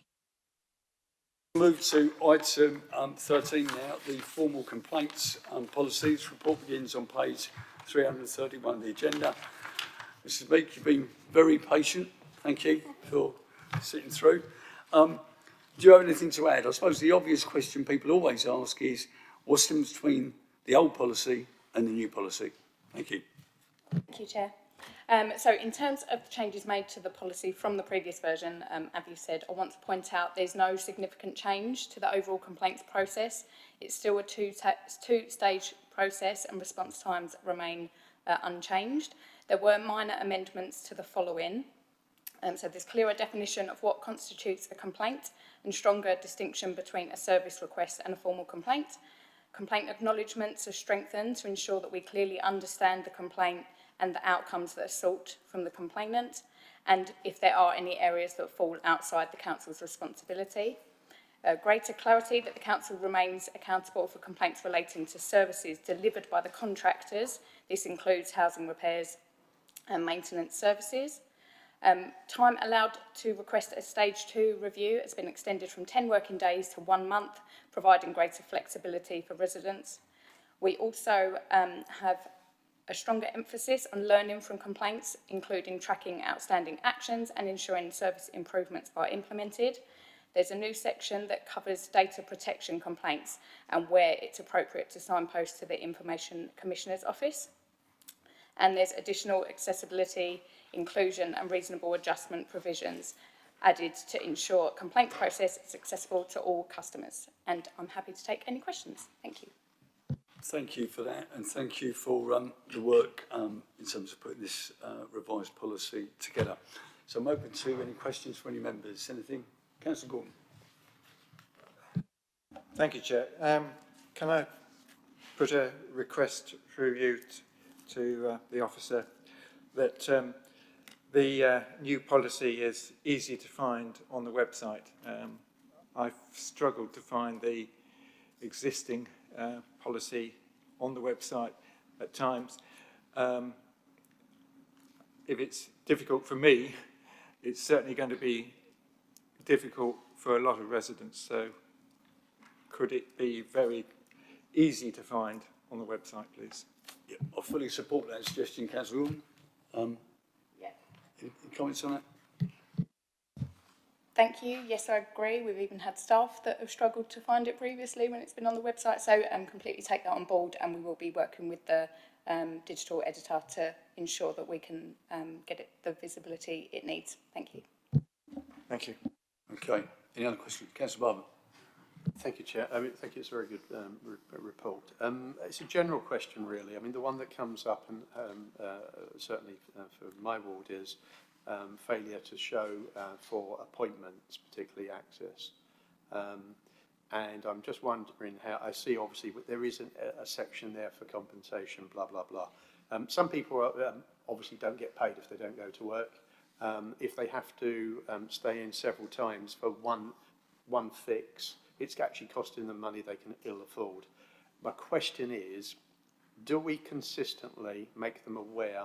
Speaker 1: Move to item 13 now, the formal complaints policies. Report begins on page 331 of the agenda. Mrs. Meek, you've been very patient. Thank you for sitting through. Do you have anything to add? I suppose the obvious question people always ask is, what's the difference between the old policy and the new policy? Thank you.
Speaker 10: Thank you, Chair. So in terms of the changes made to the policy from the previous version, as you said, I want to point out there's no significant change to the overall complaints process. It's still a two-stage process and response times remain unchanged. There were minor amendments to the following. So there's clearer definition of what constitutes a complaint and stronger distinction between a service request and a formal complaint. Complaint acknowledgements are strengthened to ensure that we clearly understand the complaint and the outcomes that are sought from the complainant, and if there are any areas that fall outside the council's responsibility.
Speaker 11: Greater clarity that the council remains accountable for complaints relating to services delivered by the contractors. This includes housing repairs and maintenance services. Time allowed to request a stage 2 review has been extended from 10 working days to 1 month, providing greater flexibility for residents. We also have a stronger emphasis on learning from complaints, including tracking outstanding actions and ensuring service improvements are implemented. There's a new section that covers data protection complaints and where it's appropriate to signpost to the Information Commissioner's Office. And there's additional accessibility, inclusion and reasonable adjustment provisions added to ensure complaints process is accessible to all customers. And I'm happy to take any questions. Thank you.
Speaker 1: Thank you for that, and thank you for the work in terms of putting this revised policy together. So I'm open to any questions from any members. Anything? Councillor Gordon.
Speaker 12: Thank you, Chair. Can I put a request through you to the officer that the new policy is easy to find on the website? I've struggled to find the existing policy on the website at times. If it's difficult for me, it's certainly going to be difficult for a lot of residents. So could it be very easy to find on the website, please?
Speaker 1: Yeah, I fully support that suggestion, Councillor Gordon. Any comments on that?
Speaker 11: Thank you. Yes, I agree. We've even had staff that have struggled to find it previously when it's been on the website. So completely take that on board, and we will be working with the digital editor to ensure that we can get it the visibility it needs. Thank you.
Speaker 12: Thank you.
Speaker 1: Okay. Any other questions? Councillor Barber.
Speaker 3: Thank you, Chair. Thank you. It's a very good report. It's a general question, really. I mean, the one that comes up, and certainly for my ward, is failure to show for appointments, particularly access. And I'm just wondering how, I see obviously there isn't a section there for compensation, blah, blah, blah. Some people obviously don't get paid if they don't go to work. If they have to stay in several times for one fix, it's actually costing them money they can ill afford. My question is, do we consistently make them aware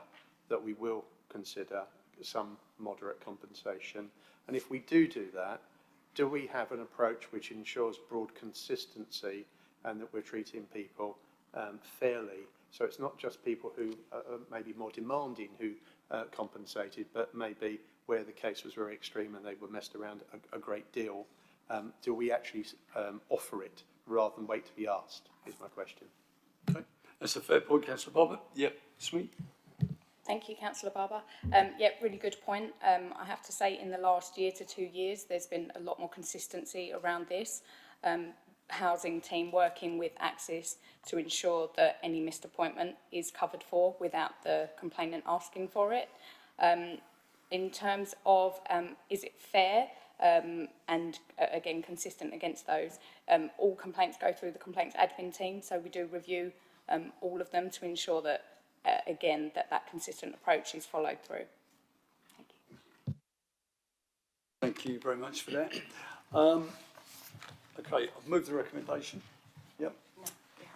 Speaker 3: that we will consider some moderate compensation? And if we do that, do we have an approach which ensures broad consistency and that we're treating people fairly? So it's not just people who are maybe more demanding who compensated, but maybe where the case was very extreme and they were messed around a great deal. Do we actually offer it rather than wait to be asked, is my question.
Speaker 1: Okay. That's a fair point, Councillor Barber. Yep, sweet.
Speaker 11: Thank you, Councillor Barber. Really good point. I have to say in the last year to 2 years, there's been a lot more consistency around this. Housing team working with Axis to ensure that any missed appointment is covered for without the complainant asking for it. In terms of is it fair and again consistent against those, all complaints go through the complaints admin team, so we do review all of them to ensure that again that consistent approach is followed through. Thank you.
Speaker 1: Thank you very much for that. Okay, I've moved the recommendation. Yep.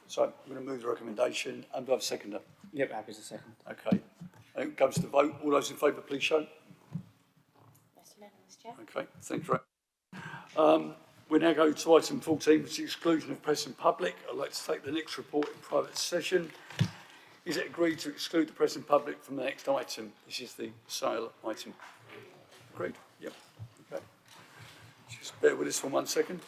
Speaker 1: So I'm going to move the recommendation and do I have a seconder?
Speaker 9: Yep, happy to second.
Speaker 1: Okay. It goes to vote. All those in favour, please show.
Speaker 2: That's unanimous, Chair.
Speaker 1: Okay, thank you very much. We now go to item 14, which is exclusion of press and public. I'd like to take the next report in private session. Is it agreed to exclude the press and public from the next item? This is the sale item. Agreed? Yep. Okay. Just bear with us for 1 second.